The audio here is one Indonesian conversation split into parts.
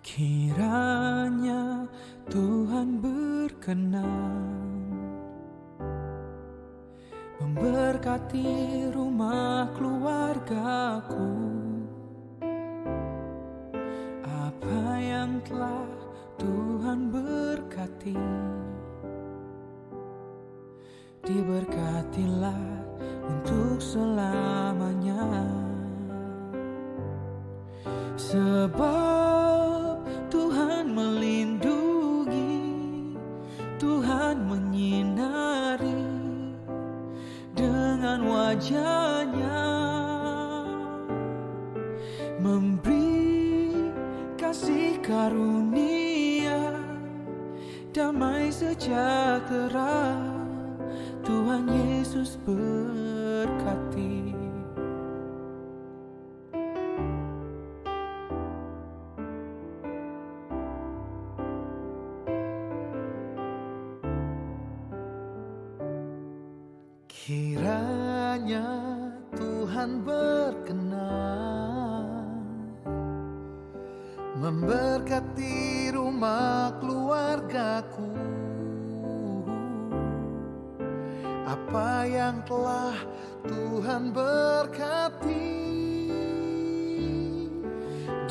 Kiranya Tuhan berkenan memberkati rumah keluargaku. Apa yang telah Tuhan berkati, diberkatilah untuk selamanya. Sebab Tuhan melindungi, Tuhan menyinari dengan wajah-Nya, memberi kasih karunia, damai sejahtera. Tuhan Yesus berkati. Kiranya Tuhan berkenan memberkati rumah keluargaku. Apa yang telah Tuhan berkati,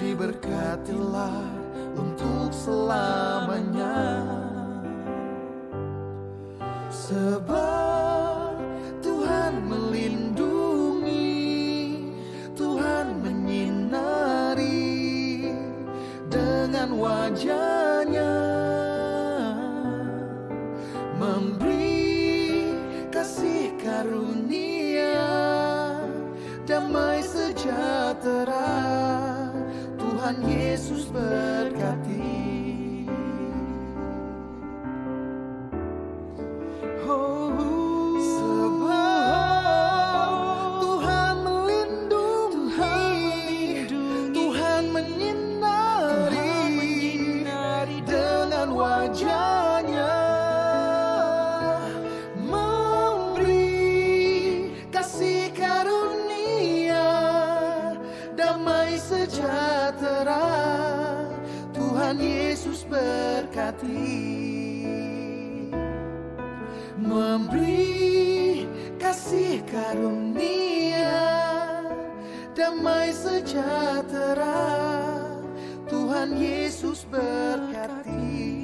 diberkatilah untuk selamanya. Sebab Tuhan melindungi, Tuhan menyinari dengan wajah-Nya, memberi kasih karunia, damai sejahtera. Tuhan Yesus berkati. Wajah-Nya, memberi kasih karunia, damai sejahtera. Tuhan Yesus berkati. Memberi kasih karunia, damai sejahtera. Tuhan Yesus berkati.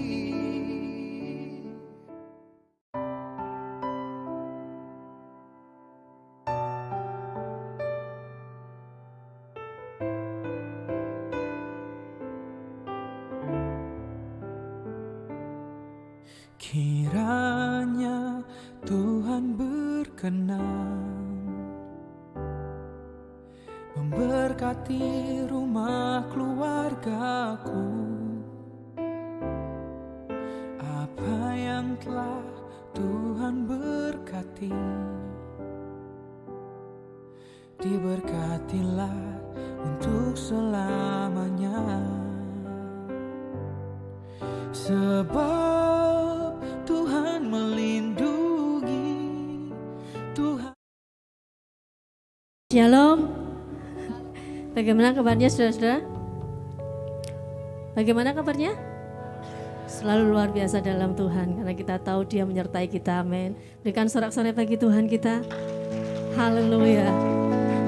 Kiranya Tuhan berkenan memberkati rumah keluargaku. Apa yang telah Tuhan berkati, diberkatilah untuk selamanya. Sebab Tuhan melindungi, Tuhan. Shalom. Bagaimana kabarnya saudara-saudara? Bagaimana kabarnya? Selalu luar biasa dalam Tuhan, karena kita tahu Dia menyertai kita. Amin. Berikan sorak-sorai bagi Tuhan kita. Haleluya.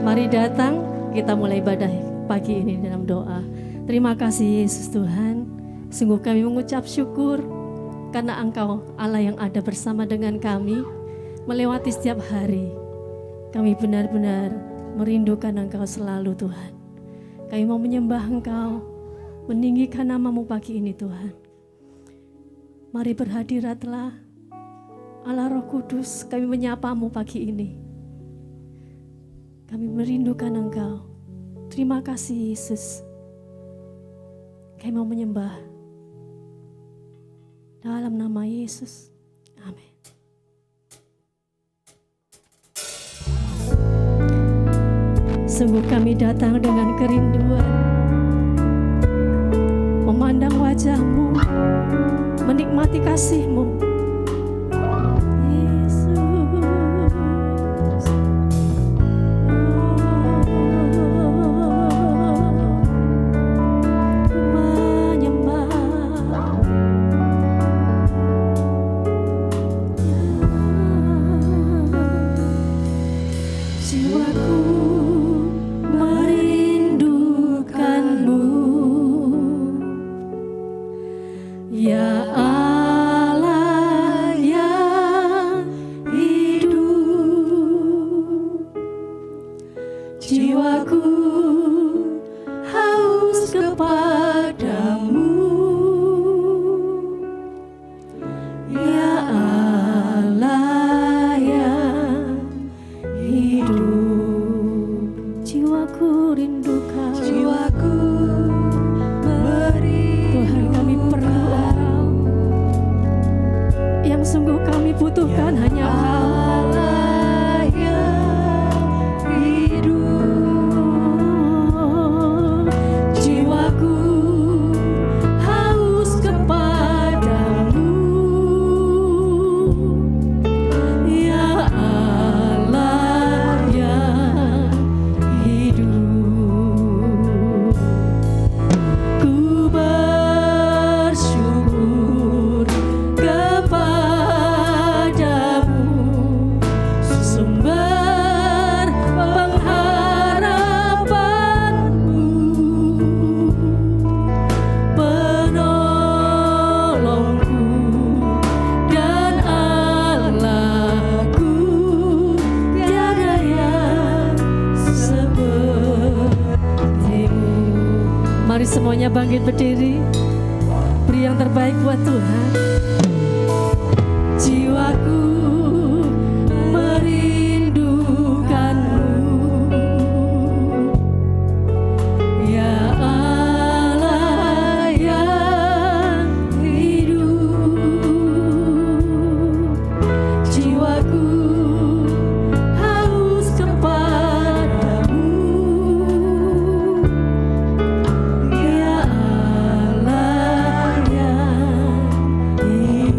Mari datang, kita mulai ibadah pagi ini dalam doa. Terima kasih Yesus Tuhan. Sungguh kami mengucap syukur karena Engkau Allah yang ada bersama dengan kami melewati setiap hari. Kami benar-benar merindukan Engkau selalu Tuhan. Kami mau menyembah Engkau, meninggikan nama-Mu pagi ini Tuhan. Mari berhadiratlah Allah Roh Kudus, kami menyapa-Mu pagi ini. Kami merindukan Engkau. Terima kasih Yesus. Kami mau menyembah dalam nama Yesus. Amin. Sungguh kami datang dengan kerinduan, memandang wajah-Mu, menikmati kasih-Mu. Yesus, yang sungguh kami butuhkan hanya Allah yang hidup. Jiwaku haus kepadamu, ya Allah yang hidup. Ku bersyukur kepadamu, sumber pengharapanku, penolongku dan Allahku, tiada yang sepertimu. Mari semuanya bangkit berdiri, beri yang terbaik buat Tuhan. Jiwaku merindukanmu, ya Allah yang hidup. Jiwaku haus kepadamu, ya Allah yang hidup.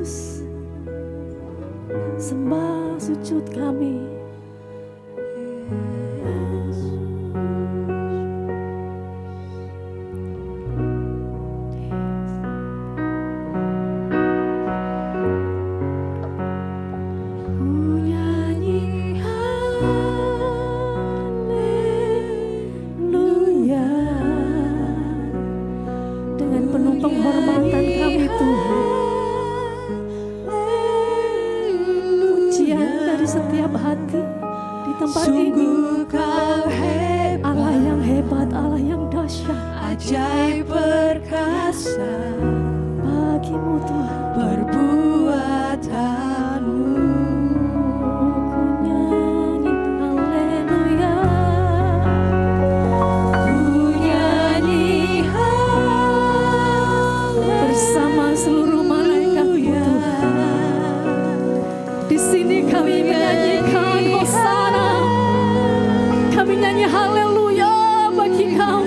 Yesus. Sembah sujud kami. Ku nyanyi haleluya dengan penuh penghormatan kami Tuhan. Pujian dari setiap hati di tempat ini. Sungguh kau hebat, Allah yang hebat, Allah yang dahsyat. ajaib perkasa Bagimu Tuhan. perbuatanmu. Ku nyanyi haleluya. Ku nyanyi Bersama seluruh malaikatmu Tuhan. Di sini kami menyanyikan Hosana. Kami nyanyi haleluya bagi Kau.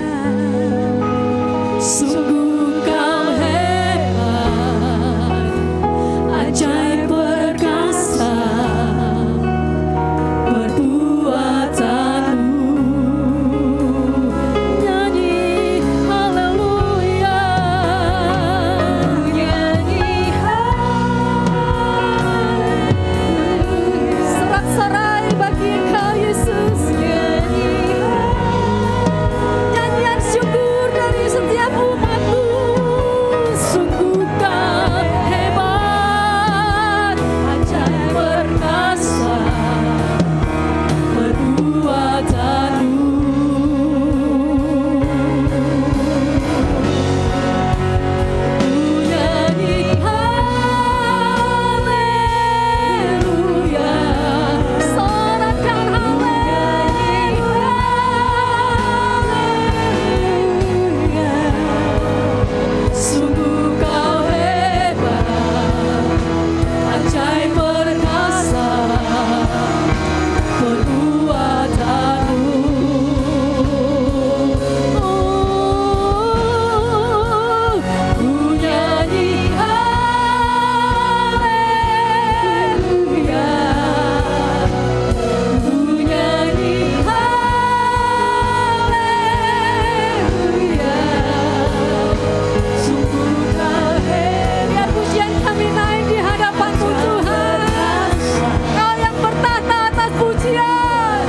Sungguh kau hebat, ajaib perkasa perbuatanmu. Nyanyi haleluya. Ku nyanyi Sorak-sorai bagi Engkau Yesus. Nyanyian syukur dari setiap umat-Mu. Sungguh Kau hebat, ajaib perkasa perbuatanmu. Ku nyanyi haleluya. Sorakan haleluya. Sungguh kau hebat, ajaib perkasa perbuatanmu. Ku nyanyi haleluya. Ku nyanyi haleluya. Sungguh kau hebat, Biar pujian kami naik di hadapan-Mu Tuhan. Kau yang bertahta atas pujian.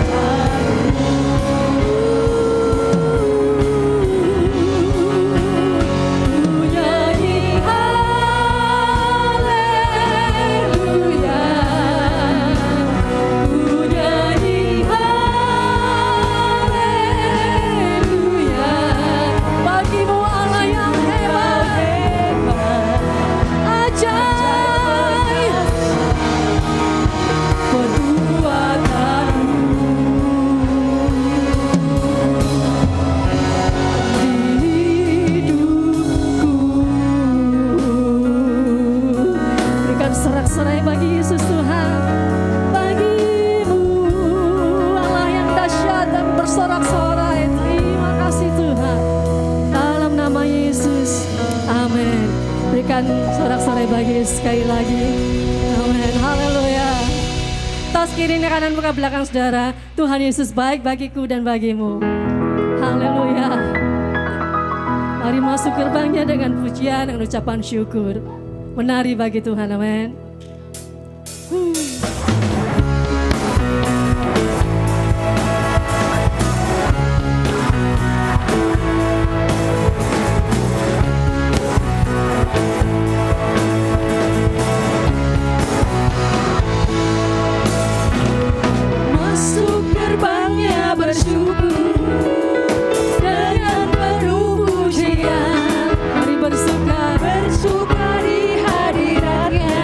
ku nyanyi haleluya. Ku nyanyi haleluya. Bagimu Allah yang hebat, ajaib Perbuatanmu di hidupku. Berikan sorak-sorai bagi Yesus Tuhan. Bagimu Allah yang dahsyat dan bersorak-sorai. Terima kasih Tuhan. Dalam nama Yesus. Amin. Berikan sorak-sorai bagi Yesus sekali lagi. Amin. Haleluya. Tas kiri kanan muka belakang saudara. Tuhan Yesus baik bagiku dan bagimu. Haleluya. Mari masuk gerbangnya dengan pujian dan ucapan syukur. Menari bagi Tuhan, amin. Masuk gerbangnya bersyukur dengan penuh pujian. Mari bersuka. Bersuka di hadiratnya.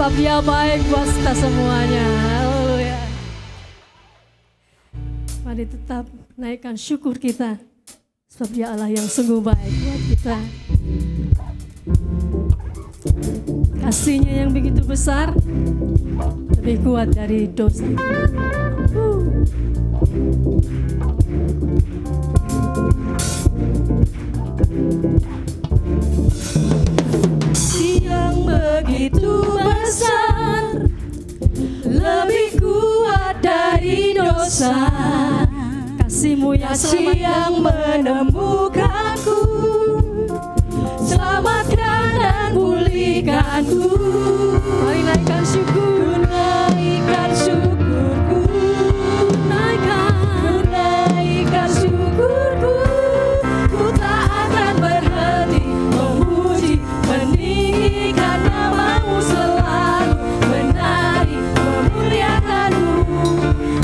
sebab Dia baik buat kita semuanya. Haleluya. Mari tetap naikkan syukur kita, sebab Dia Allah yang sungguh baik buat kita. Kasih-Nya yang begitu besar, lebih kuat dari dosa. Yang begitu besar, lebih kuat dari dosa. Kasih-Mu yang Kasih yang menemukanku, selamatkan dan pulihkanku. Mari naikkan syukur, Naikkan syukurku, naikkan syukurku. Ku tak akan berhenti memuji, meninggikan nama-Mu selalu, menari, memuliakan-Mu.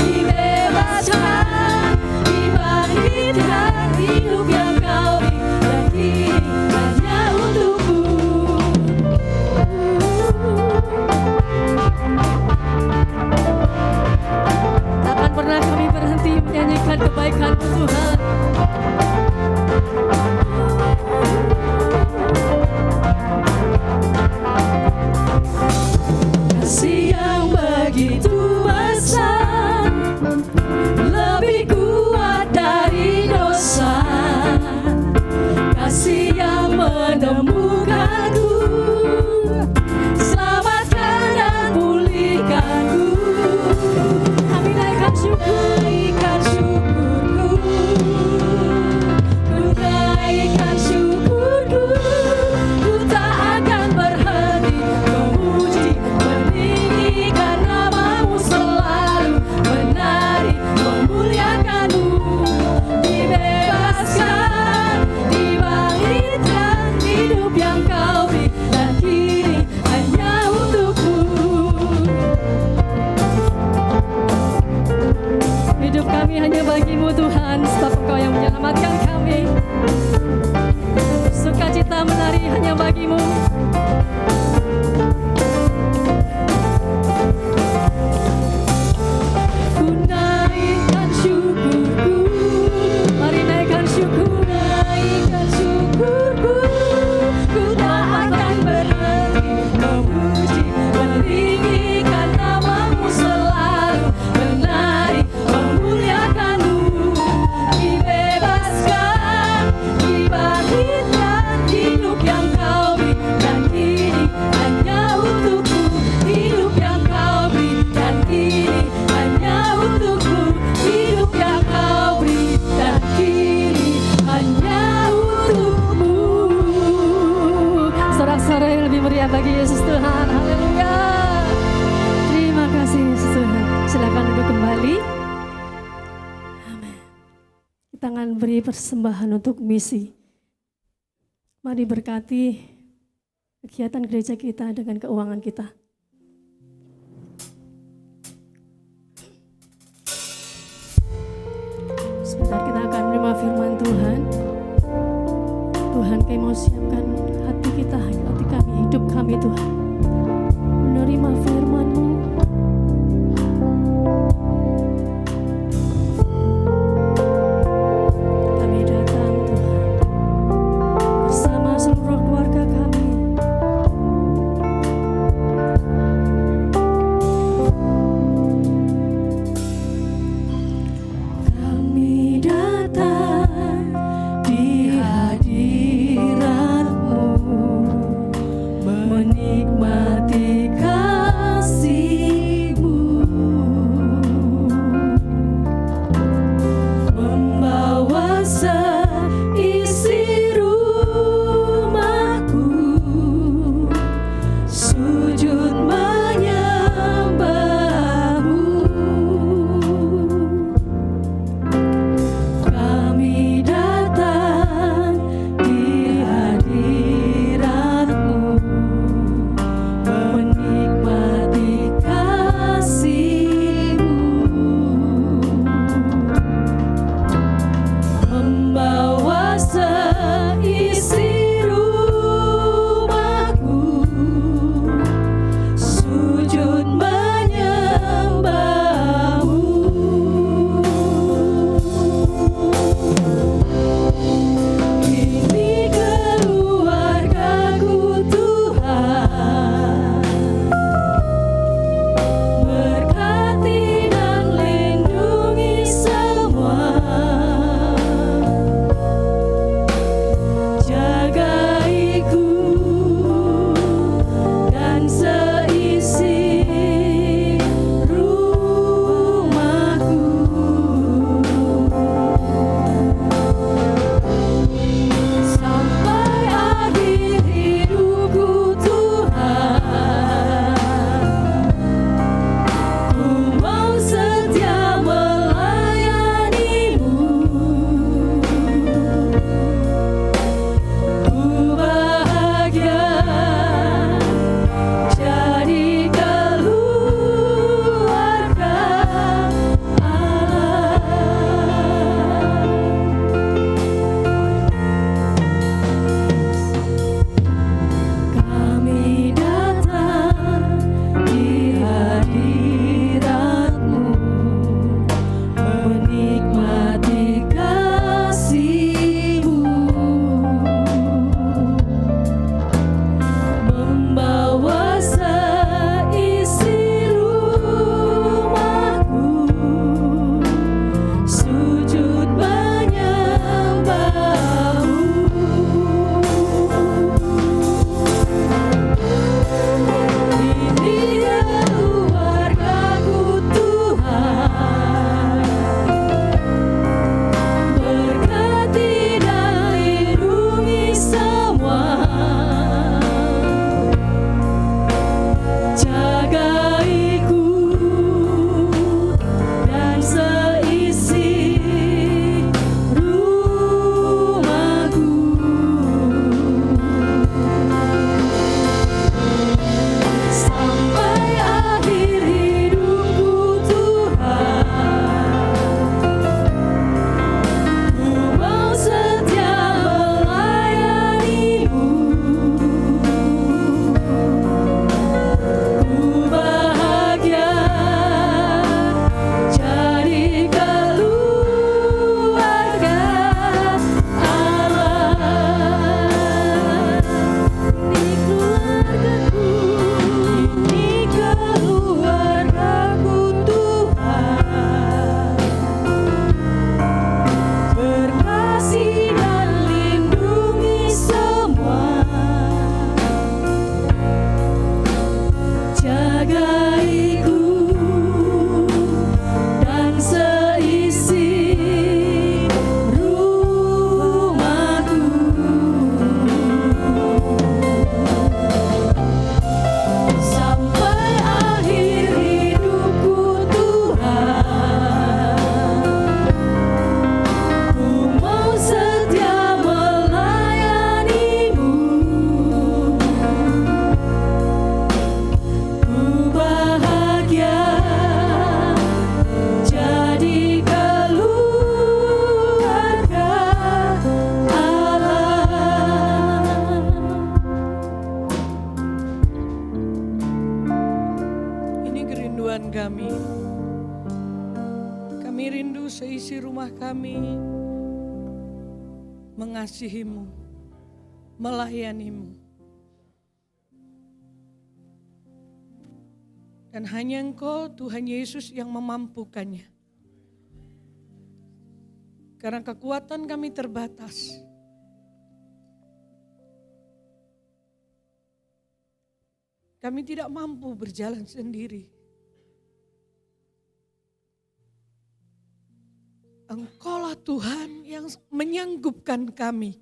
Dibebaskan, dibangkitkan, hidup yang Kau beri dan kini hanya untukku. takkan pernah kami berhenti menyanyikan kebaikan-Mu Tuhan. Kasih yang begitu besar, lebih kuat dari dosa. Kasih yang menemukanku, selamatkan dan pulihkanku. Kami naikkan syukur, Naikkan syukurku, ku naikkan syukurku. Ku tak akan berhenti memuji, meninggikan nama-Mu selalu, menari, memuliakan-Mu. Dibebaskan, dibangkitkan, hidup yang Kau beri dan kini hanya untukku. hidup kami hanya bagi-Mu Tuhan, sebab Engkau yang menyelamatkan kami. Sukacita menari hanya bagi-Mu. Ku naikkan syukurku, Mari naikkan syukur, naikkan syukurku. Ku tak akan berhenti memuji, meninggikan nama-Mu selalu, menari, memuliakan-Mu. Dibebaskan, dibangkitkan, hidup yang Kau beri dan kini hanya untukku. Hidup yang Kau beri dan kini hanya untukku. Hidup yang Kau beri dan kini hanya untukmu. sorak-sorai yang lebih meriah bagi Yesus Tuhan. Haleluya. Terima kasih Yesus Tuhan. Silakan duduk kembali. Amin. Kita akan beri persembahan untuk misi. Mari berkati kegiatan gereja kita dengan keuangan kita. Sebentar kita akan menerima firman Tuhan. Tuhan, Kami mau siapkan hati kita, hati kami, hidup kami Tuhan, menerima firman-Mu. Kami datang Tuhan bersama seluruh keluarga kami. Kami datang di hadirat-Mu, menikmati kasih kami mengasihi-Mu, melayani-Mu. Dan hanya Engkau Tuhan Yesus yang memampukannya. Karena kekuatan kami terbatas. Kami tidak mampu berjalan sendiri. Engkaulah Tuhan yang menyanggupkan kami.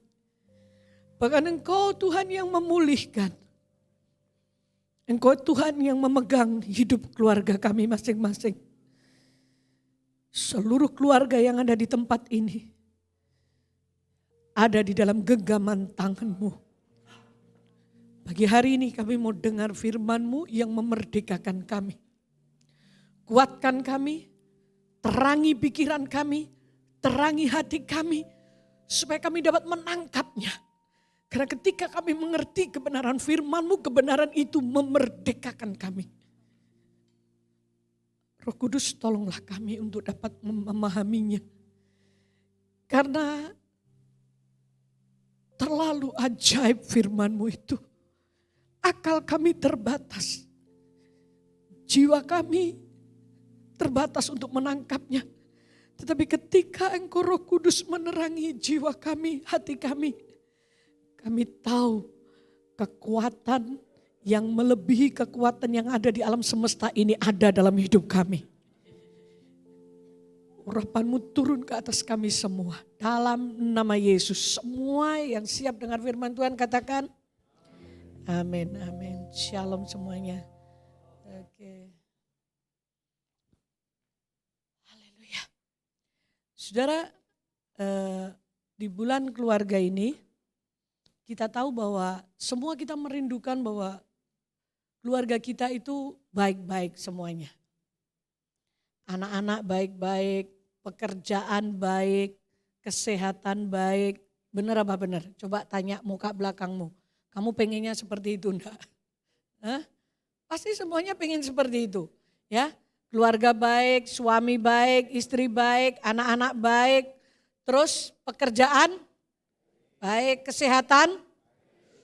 Bahkan Engkau Tuhan yang memulihkan. Engkau Tuhan yang memegang hidup keluarga kami masing-masing. Seluruh keluarga yang ada di tempat ini ada di dalam genggaman tangan-Mu. Pagi hari ini kami mau dengar firman-Mu yang memerdekakan kami. Kuatkan kami, terangi pikiran kami, terangi hati kami, supaya kami dapat menangkapnya. Karena ketika kami mengerti kebenaran firman-Mu, kebenaran itu memerdekakan kami. Roh Kudus, tolonglah kami untuk dapat memahaminya. Karena terlalu ajaib firman-Mu itu. Akal kami terbatas. Jiwa kami terbatas untuk menangkapnya. Tetapi ketika Engkau Roh Kudus menerangi jiwa kami, hati kami tahu kekuatan yang melebihi kekuatan yang ada di alam semesta ini ada dalam hidup kami. Urapan-Mu turun ke atas kami semua. Dalam nama Yesus, semua yang siap dengar firman Tuhan katakan amin, amin. Shalom semuanya. Oke. Haleluya. Saudara, di bulan keluarga ini kita tahu bahwa semua kita merindukan bahwa keluarga kita itu baik-baik semuanya. Anak-anak baik-baik, pekerjaan baik, kesehatan baik. Benar apa benar? Coba tanya muka belakangmu. Kamu pengennya seperti itu enggak? Hah? Pasti semuanya pengen seperti itu. Ya, keluarga baik, suami baik, istri baik, anak-anak baik. Terus pekerjaan baik, kesehatan,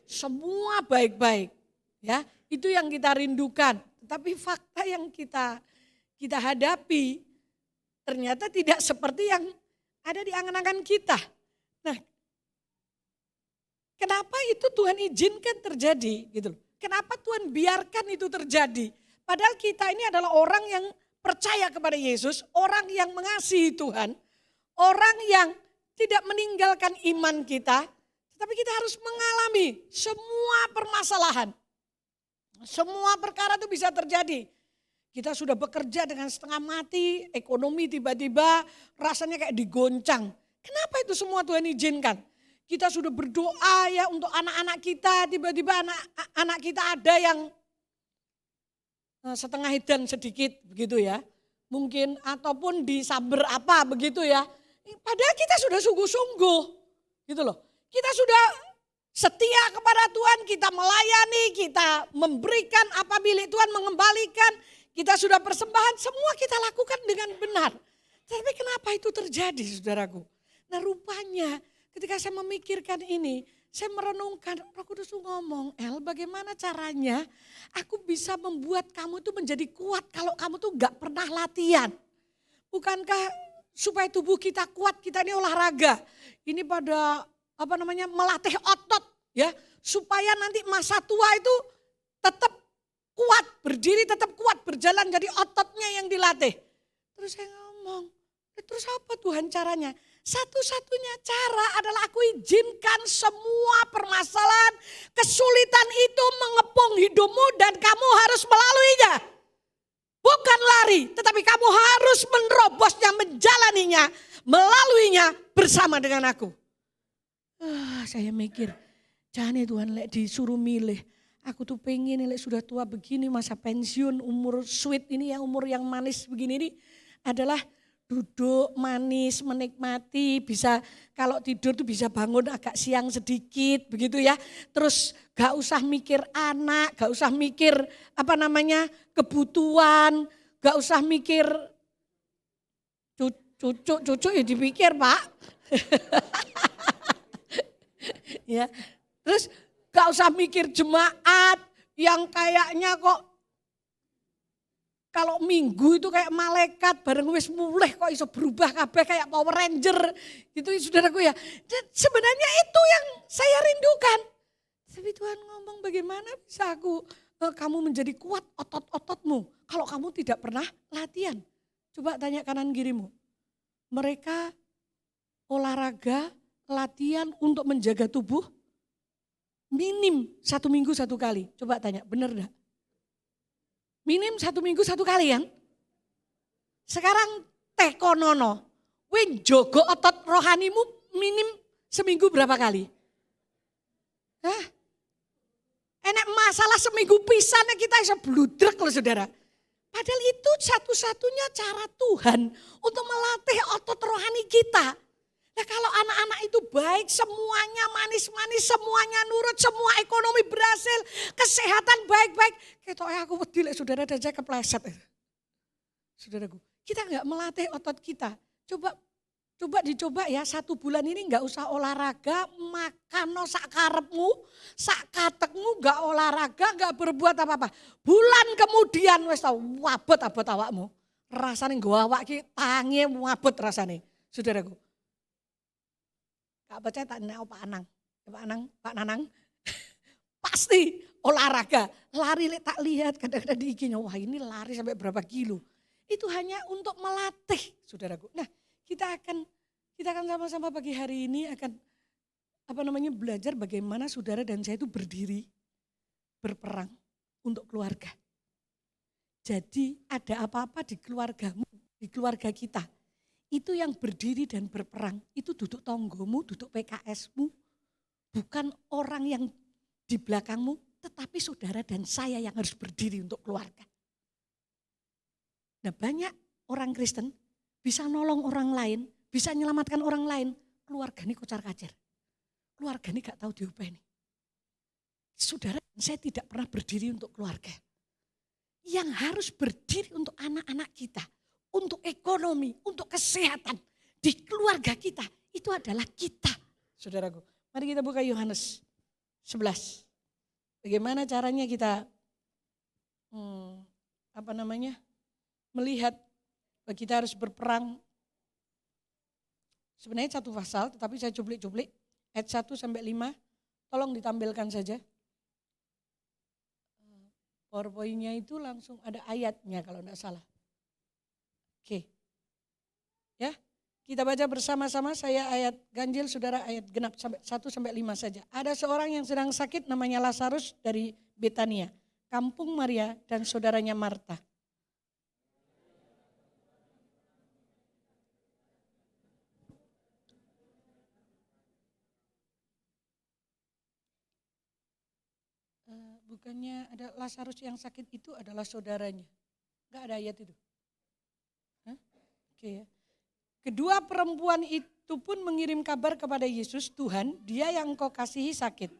semua baik-baik. Ya, itu yang kita rindukan. Tapi fakta yang kita hadapi ternyata tidak seperti yang ada di angan-angan kita. Nah, kenapa itu Tuhan izinkan terjadi gitu loh. Kenapa Tuhan biarkan itu terjadi? Padahal kita ini adalah orang yang percaya kepada Yesus, orang yang mengasihi Tuhan, orang yang tidak meninggalkan iman kita, tapi kita harus mengalami semua permasalahan. Semua perkara itu bisa terjadi. Kita sudah bekerja dengan setengah mati, ekonomi tiba-tiba rasanya kayak digoncang. Kenapa itu semua Tuhan izinkan? Kita sudah berdoa ya untuk anak-anak kita, tiba-tiba anak kita ada yang setengah edan sedikit begitu ya. Mungkin ataupun disaber apa begitu ya. Padahal kita sudah sungguh-sungguh gitu loh. Kita sudah setia kepada Tuhan, kita melayani, kita memberikan apa milik Tuhan, mengembalikan. Kita sudah persembahan, semua kita lakukan dengan benar. Tapi kenapa itu terjadi saudaraku? Nah rupanya ketika saya memikirkan ini, saya merenungkan, Roh Kudus ngomong, El bagaimana caranya aku bisa membuat kamu itu menjadi kuat kalau kamu tuh gak pernah latihan. Bukankah supaya tubuh kita kuat, kita ini olahraga. Ini pada melatih otot ya. Supaya nanti masa tua itu tetap kuat, berdiri tetap kuat, berjalan jadi ototnya yang dilatih. Terus saya ngomong, terus apa Tuhan caranya? Satu-satunya cara adalah aku izinkan semua permasalahan, kesulitan itu mengepung hidupmu dan kamu harus melaluinya. Bukan lari, tetapi kamu harus menerobosnya, menjalaninya, melaluinya bersama dengan aku. Saya mikir, jangan ya Tuhan disuruh milih. Aku tuh pengen sudah tua begini masa pensiun, umur sweet ini ya, umur yang manis begini ini adalah duduk manis, menikmati, bisa kalau tidur tuh bisa bangun agak siang sedikit begitu ya. Terus gak usah mikir anak, gak usah mikir kebutuhan, gak usah mikir Cucu ya dipikir Pak. Ya, terus gak usah mikir jemaat yang kayaknya kok kalau minggu itu kayak malaikat bareng wis mulih kok iso berubah kabeh kayak Power Ranger gitu saudaraku ya. Sebenarnya itu yang saya rindukan. Tapi Tuhan ngomong bagaimana bisa kamu menjadi kuat otot-ototmu kalau kamu tidak pernah latihan. Coba tanya kanan kirimu. Mereka olahraga, latihan untuk menjaga tubuh minim 1 minggu 1 kali. Coba tanya, benar enggak? Minim 1 minggu 1 kali kan? Sekarang tekonono, win jogo otot rohanimu minim seminggu berapa kali? Hah? Enak masalah seminggu pisannya kita bisa bludrek loh saudara. Padahal itu satu-satunya cara Tuhan untuk melatih otot rohani kita. Nah kalau anak-anak itu baik, semuanya manis-manis, semuanya nurut, semua ekonomi berhasil, kesehatan baik-baik. Kayak aku wedi saudara dan saya kepleset. Saudaraku, kita nggak melatih otot kita. Coba dicoba ya 1 bulan ini nggak usah olahraga, makan no sak karepmu, sak katekmu, nggak olahraga, nggak berbuat apa-apa. Bulan kemudian wes tau wabot awakmu. Rasane nggo awak ki tangi wabot rasane. Saudaraku. Gak percaya tak nek Pak Nanang. Pasti olahraga, lari tak lihat kadang-kadang di IG-nya, wah ini lari sampai berapa kilo. Itu hanya untuk melatih, saudaraku. Nah, kita akan sama-sama pagi hari ini akan belajar bagaimana saudara dan saya itu berdiri berperang untuk keluarga. Jadi ada apa-apa di keluargamu, di keluarga kita. Itu yang berdiri dan berperang, itu duduk tonggomu, duduk PKS-mu, bukan orang yang di belakangmu, tetapi saudara dan saya yang harus berdiri untuk keluarga. Nah banyak orang Kristen bisa nolong orang lain, bisa menyelamatkan orang lain, keluarga ini kocar-kacir. Keluarga ini gak tahu diupeni. Saudara dan saya tidak pernah berdiri untuk keluarga. Yang harus berdiri untuk anak-anak kita, untuk ekonomi, untuk kesehatan di keluarga kita, itu adalah kita. Saudaraku, mari kita buka Yohanes 11. Bagaimana caranya kita melihat bahwa kita harus berperang. Sebenarnya 1 pasal, tetapi saya cuplik-cuplik ayat 1 sampai 5. Tolong ditampilkan saja. PowerPoint-nya itu langsung ada ayatnya kalau tidak salah. Oke. Ya, kita baca bersama-sama, saya ayat ganjil, saudara ayat genap 1 sampai 5 saja. Ada seorang yang sedang sakit namanya Lazarus dari Betania, kampung Maria dan saudaranya Marta. Bukannya ada Lazarus yang sakit itu adalah saudaranya. Enggak ada ayat itu. Oke ya. Kedua perempuan itu pun mengirim kabar kepada Yesus, Tuhan, dia yang engkau kasihi sakit.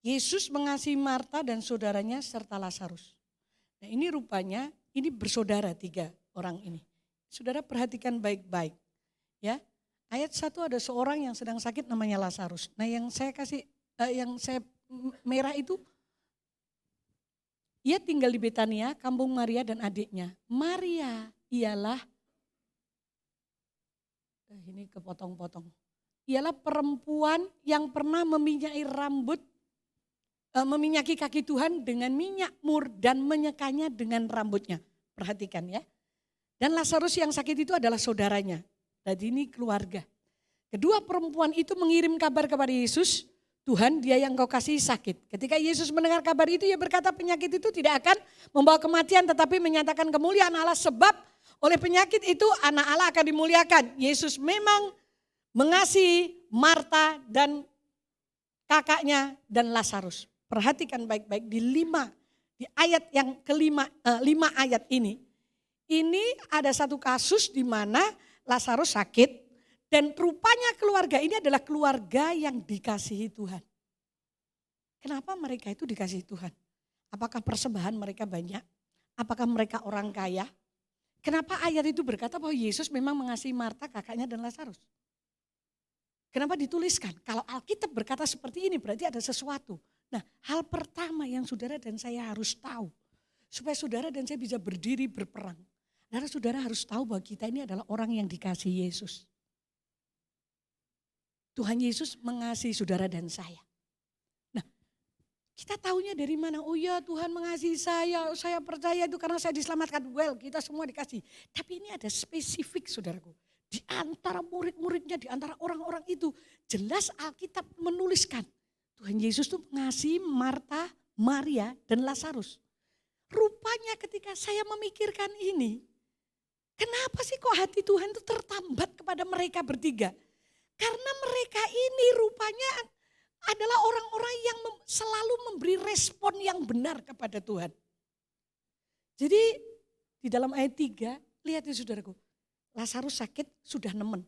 Yesus mengasihi Marta dan saudaranya serta Lazarus. Nah ini rupanya, ini bersaudara 3 orang ini. Saudara perhatikan baik-baik. Ya, ayat 1 ada seorang yang sedang sakit namanya Lazarus. Nah yang saya merah itu, ia tinggal di Betania, kampung Maria dan adiknya. Maria ialah, ini kepotong-potong. Ialah perempuan yang pernah meminyaki kaki Tuhan dengan minyak mur dan menyekanya dengan rambutnya. Perhatikan ya. Dan Lazarus yang sakit itu adalah saudaranya. Jadi ini keluarga. Kedua perempuan itu mengirim kabar kepada Yesus, Tuhan dia yang kau kasih sakit. Ketika Yesus mendengar kabar itu, ia berkata penyakit itu tidak akan membawa kematian tetapi menyatakan kemuliaan Allah, sebab oleh penyakit itu anak Allah akan dimuliakan. Yesus memang mengasihi Marta dan kakaknya dan Lazarus. Perhatikan baik-baik di ayat yang kelima, 5 ayat ini. Ini ada satu kasus di mana Lazarus sakit, Dan rupanya keluarga ini adalah keluarga yang dikasihi Tuhan. Kenapa mereka itu dikasihi Tuhan? Apakah persembahan mereka banyak? Apakah mereka orang kaya? Kenapa ayat itu berkata bahwa Yesus memang mengasihi Marta, kakaknya dan Lazarus? Kenapa dituliskan? Kalau Alkitab berkata seperti ini berarti ada sesuatu. Nah, hal pertama yang saudara dan saya harus tahu. Supaya saudara dan saya bisa berdiri berperang. Karena saudara harus tahu bahwa kita ini adalah orang yang dikasihi Yesus. Tuhan Yesus mengasihi saudara dan saya. Nah, kita tahunya dari mana? Oh ya, Tuhan mengasihi saya percaya itu karena saya diselamatkan. Well, kita semua dikasih. Tapi ini ada spesifik saudaraku. Di antara murid-muridnya, di antara orang-orang itu, jelas Alkitab menuliskan. Tuhan Yesus itu mengasihi Marta, Maria, dan Lazarus. Rupanya ketika saya memikirkan ini, kenapa sih kok hati Tuhan itu tertambat kepada mereka bertiga? Karena mereka ini rupanya adalah orang-orang yang selalu memberi respon yang benar kepada Tuhan. Jadi di dalam ayat 3, lihat ya saudaraku, Lazarus sakit sudah nemen.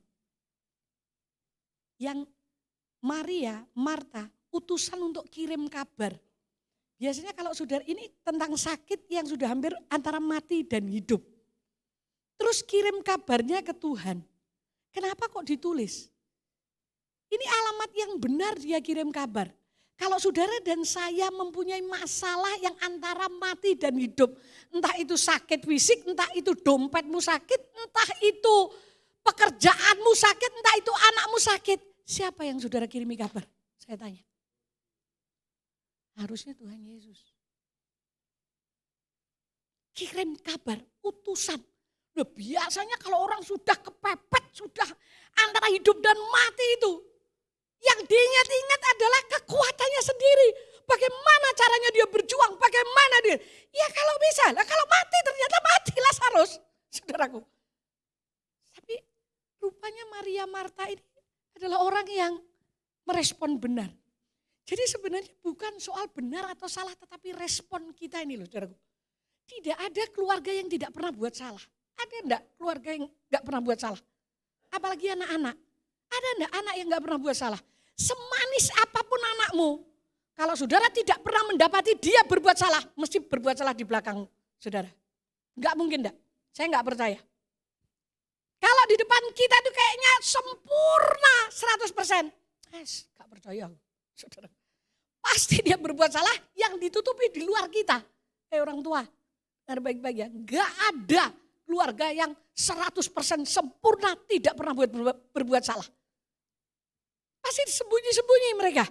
Yang Maria, Marta, utusan untuk kirim kabar. Biasanya kalau saudara ini tentang sakit yang sudah hampir antara mati dan hidup. Terus kirim kabarnya ke Tuhan. Kenapa kok ditulis? Ini alamat yang benar dia kirim kabar. Kalau saudara dan saya mempunyai masalah yang antara mati dan hidup. Entah itu sakit fisik, entah itu dompetmu sakit, entah itu pekerjaanmu sakit, entah itu anakmu sakit. Siapa yang saudara kirimi kabar? Saya tanya. Harusnya Tuhan Yesus. Kirim kabar, utusan. Nah, biasanya kalau orang sudah kepepet, sudah antara hidup dan mati itu. Yang diingat-ingat adalah kekuatannya sendiri. Bagaimana caranya dia berjuang, bagaimana dia. Ya kalau bisa, kalau mati ternyata mati Lazarus. Saudaraku. Tapi rupanya Maria Marta ini adalah orang yang merespon benar. Jadi sebenarnya bukan soal benar atau salah, tetapi respon kita ini loh saudaraku. Tidak ada keluarga yang tidak pernah buat salah. Ada enggak keluarga yang enggak pernah buat salah? Apalagi anak-anak. Ada enggak anak yang enggak pernah buat salah? Semanis apapun anakmu, kalau saudara tidak pernah mendapati dia berbuat salah, mesti berbuat salah di belakang saudara. Enggak mungkin enggak, saya enggak percaya. Kalau di depan kita itu kayaknya sempurna 100%. Enggak percaya saudara. Pasti dia berbuat salah yang ditutupi di luar kita. Orang tua, dengar baik-baik ya, enggak ada keluarga yang 100% sempurna tidak pernah berbuat salah. Pasti sembunyi-sembunyi mereka.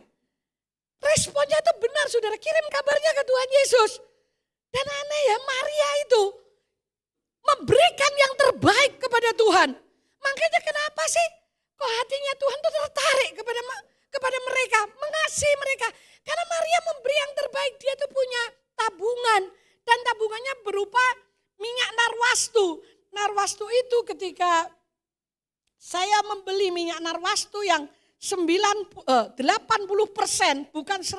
Responnya itu benar saudara, kirim kabarnya ke Tuhan Yesus. Dan aneh ya, Maria itu memberikan yang terbaik kepada Tuhan. Makanya kenapa sih kok hatinya Tuhan itu tertarik kepada mereka, mengasihi mereka. Karena Maria memberi yang terbaik, dia tuh punya tabungan. Dan tabungannya berupa minyak narwastu. Narwastu itu ketika saya membeli minyak narwastu yang 80% bukan 100%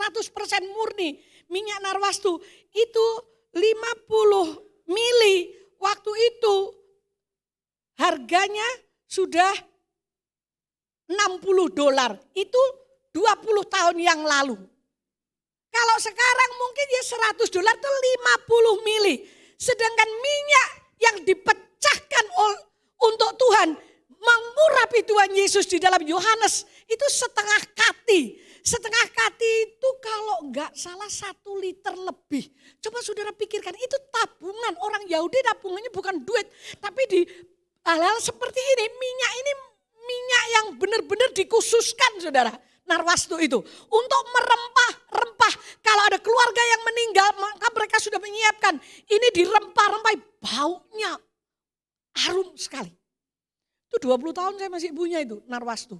murni minyak narwastu itu 50 mili waktu itu harganya sudah $60 itu 20 tahun yang lalu. Kalau sekarang mungkin ya $100 itu 50 mili. Sedangkan minyak yang dipecahkan untuk Tuhan mengurapi Tuhan Yesus di dalam Yohanes itu setengah kati. Setengah kati itu kalau enggak salah 1 liter lebih. Coba saudara pikirkan itu tabungan. Orang Yahudi tabungannya bukan duit. Tapi di hal-hal seperti ini minyak yang benar-benar dikhususkan saudara. Narwastu itu. Untuk merempah-rempah. Kalau ada keluarga yang meninggal maka mereka sudah menyiapkan. Ini dirempah-rempah baunya harum sekali. Itu 20 tahun saya masih punya itu narwastu.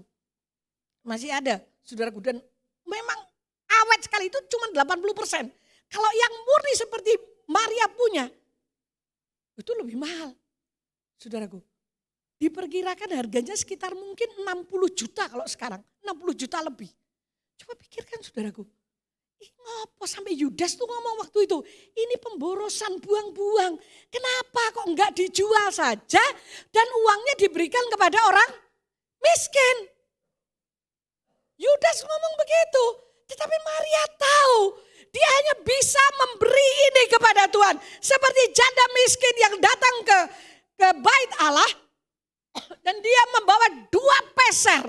Masih ada saudaraku dan memang awet sekali itu cuma 80%. Kalau yang murni seperti Maria punya itu lebih mahal saudaraku. Diperkirakan harganya sekitar mungkin 60 juta kalau sekarang. 60 juta lebih. Coba pikirkan saudaraku. Ngopo sampai Yudas tuh ngomong waktu itu. Ini pemborosan buang-buang. Kenapa kok enggak dijual saja dan uangnya diberikan kepada orang miskin. Yudas ngomong begitu. Tetapi Maria tahu dia hanya bisa memberi ini kepada Tuhan. Seperti janda miskin yang datang ke bait Allah. Dan dia membawa 2 peser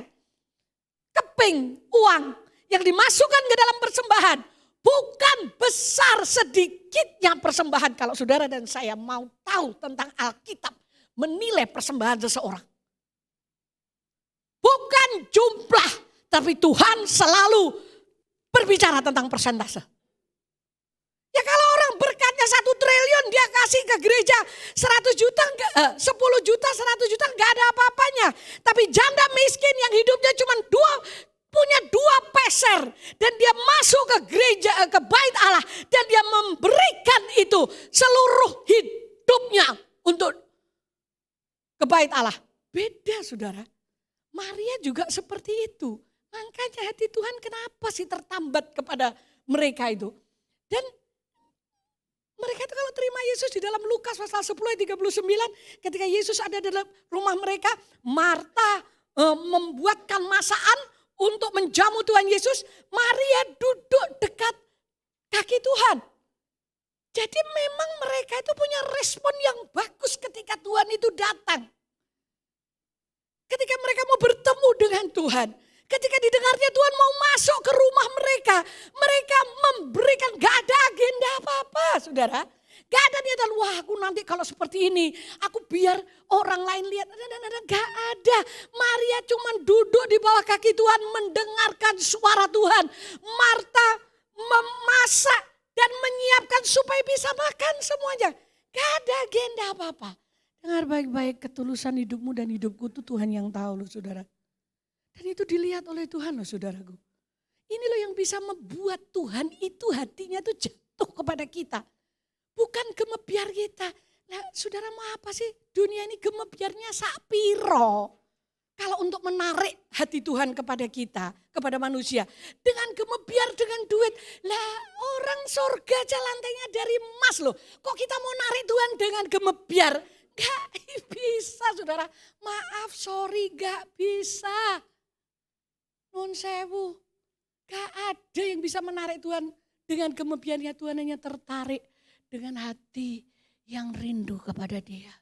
keping uang yang dimasukkan ke dalam persembahan. Bukan besar sedikitnya persembahan. Kalau saudara dan saya mau tahu tentang Alkitab. Menilai persembahan seseorang. Bukan jumlah. Tapi Tuhan selalu berbicara tentang persentase. Ya kalau orang berkatnya 1 triliun dia kasih ke gereja 100 juta, 10 juta, 100 juta gak ada apa-apanya. Tapi janda miskin yang hidupnya cuma punya 2 peser. Dan dia masuk ke gereja, ke bait Allah. Dan dia memberikan itu seluruh hidupnya untuk ke bait Allah. Beda saudara. Maria juga seperti itu. Makanya hati Tuhan kenapa sih tertambat kepada mereka itu. Dan mereka itu kalau terima Yesus di dalam Lukas pasal 10 ayat 39. Ketika Yesus ada dalam rumah mereka. Marta membuatkan masakan untuk menjamu Tuhan Yesus. Maria duduk dekat kaki Tuhan. Jadi memang mereka itu punya respon yang bagus ketika Tuhan itu datang. Ketika mereka mau bertemu dengan Tuhan. Ketika didengarnya Tuhan mau masuk ke rumah mereka. Mereka memberikan, gak ada agenda apa-apa saudara. Gak ada niatan, wah aku nanti kalau seperti ini. Aku biar orang lain lihat. Gak ada. Maria cuma duduk di bawah kaki Tuhan mendengarkan suara Tuhan. Marta memasak dan menyiapkan supaya bisa makan semuanya. Gak ada agenda apa-apa. Dengar baik-baik, ketulusan hidupmu dan hidupku itu Tuhan yang tahu loh saudara. Dan itu dilihat oleh Tuhan loh saudaraku. Ini loh yang bisa membuat Tuhan itu hatinya tuh jatuh kepada kita. Bukan gemebiar kita. Nah saudara mau apa sih? Dunia ini gemebiarnya sapiro. Kalau untuk menarik hati Tuhan kepada kita, kepada manusia. Dengan gemebiar, dengan duit. Lah orang surga aja lantainya dari emas loh. Kok kita mau narik Tuhan dengan gemebiar? Gak bisa saudara. Maaf sorry gak bisa. Nun sewu. Gak ada yang bisa menarik Tuhan. Dengan gemebiarnya Tuhan hanya tertarik. Dengan hati yang rindu kepada dia.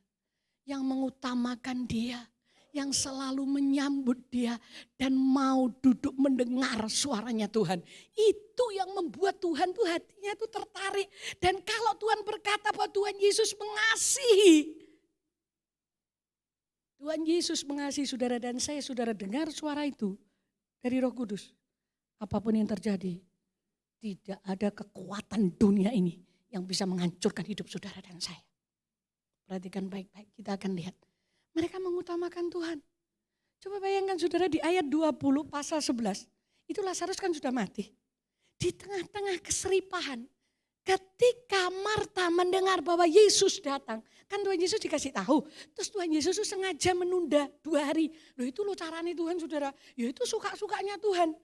Yang mengutamakan dia. Yang selalu menyambut dia. Dan mau duduk mendengar suaranya Tuhan. Itu yang membuat Tuhan tuh hatinya tuh tertarik. Dan kalau Tuhan berkata bahwa Tuhan Yesus mengasihi. Tuhan Yesus mengasihi saudara dan saya, saudara dengar suara itu dari Roh Kudus. Apapun yang terjadi, tidak ada kekuatan dunia ini yang bisa menghancurkan hidup saudara dan saya. Perhatikan baik-baik, kita akan lihat. Mereka mengutamakan Tuhan. Coba bayangkan saudara di ayat 20 pasal 11, itu Lazarus kan sudah mati. Di tengah-tengah keseripahan, ketika Marta mendengar bahwa Yesus datang, kan Tuhan Yesus dikasih tahu. Terus Tuhan Yesus tuh sengaja menunda 2 hari. Loh itu loh caranya Tuhan saudara. Ya itu suka-sukanya Tuhan.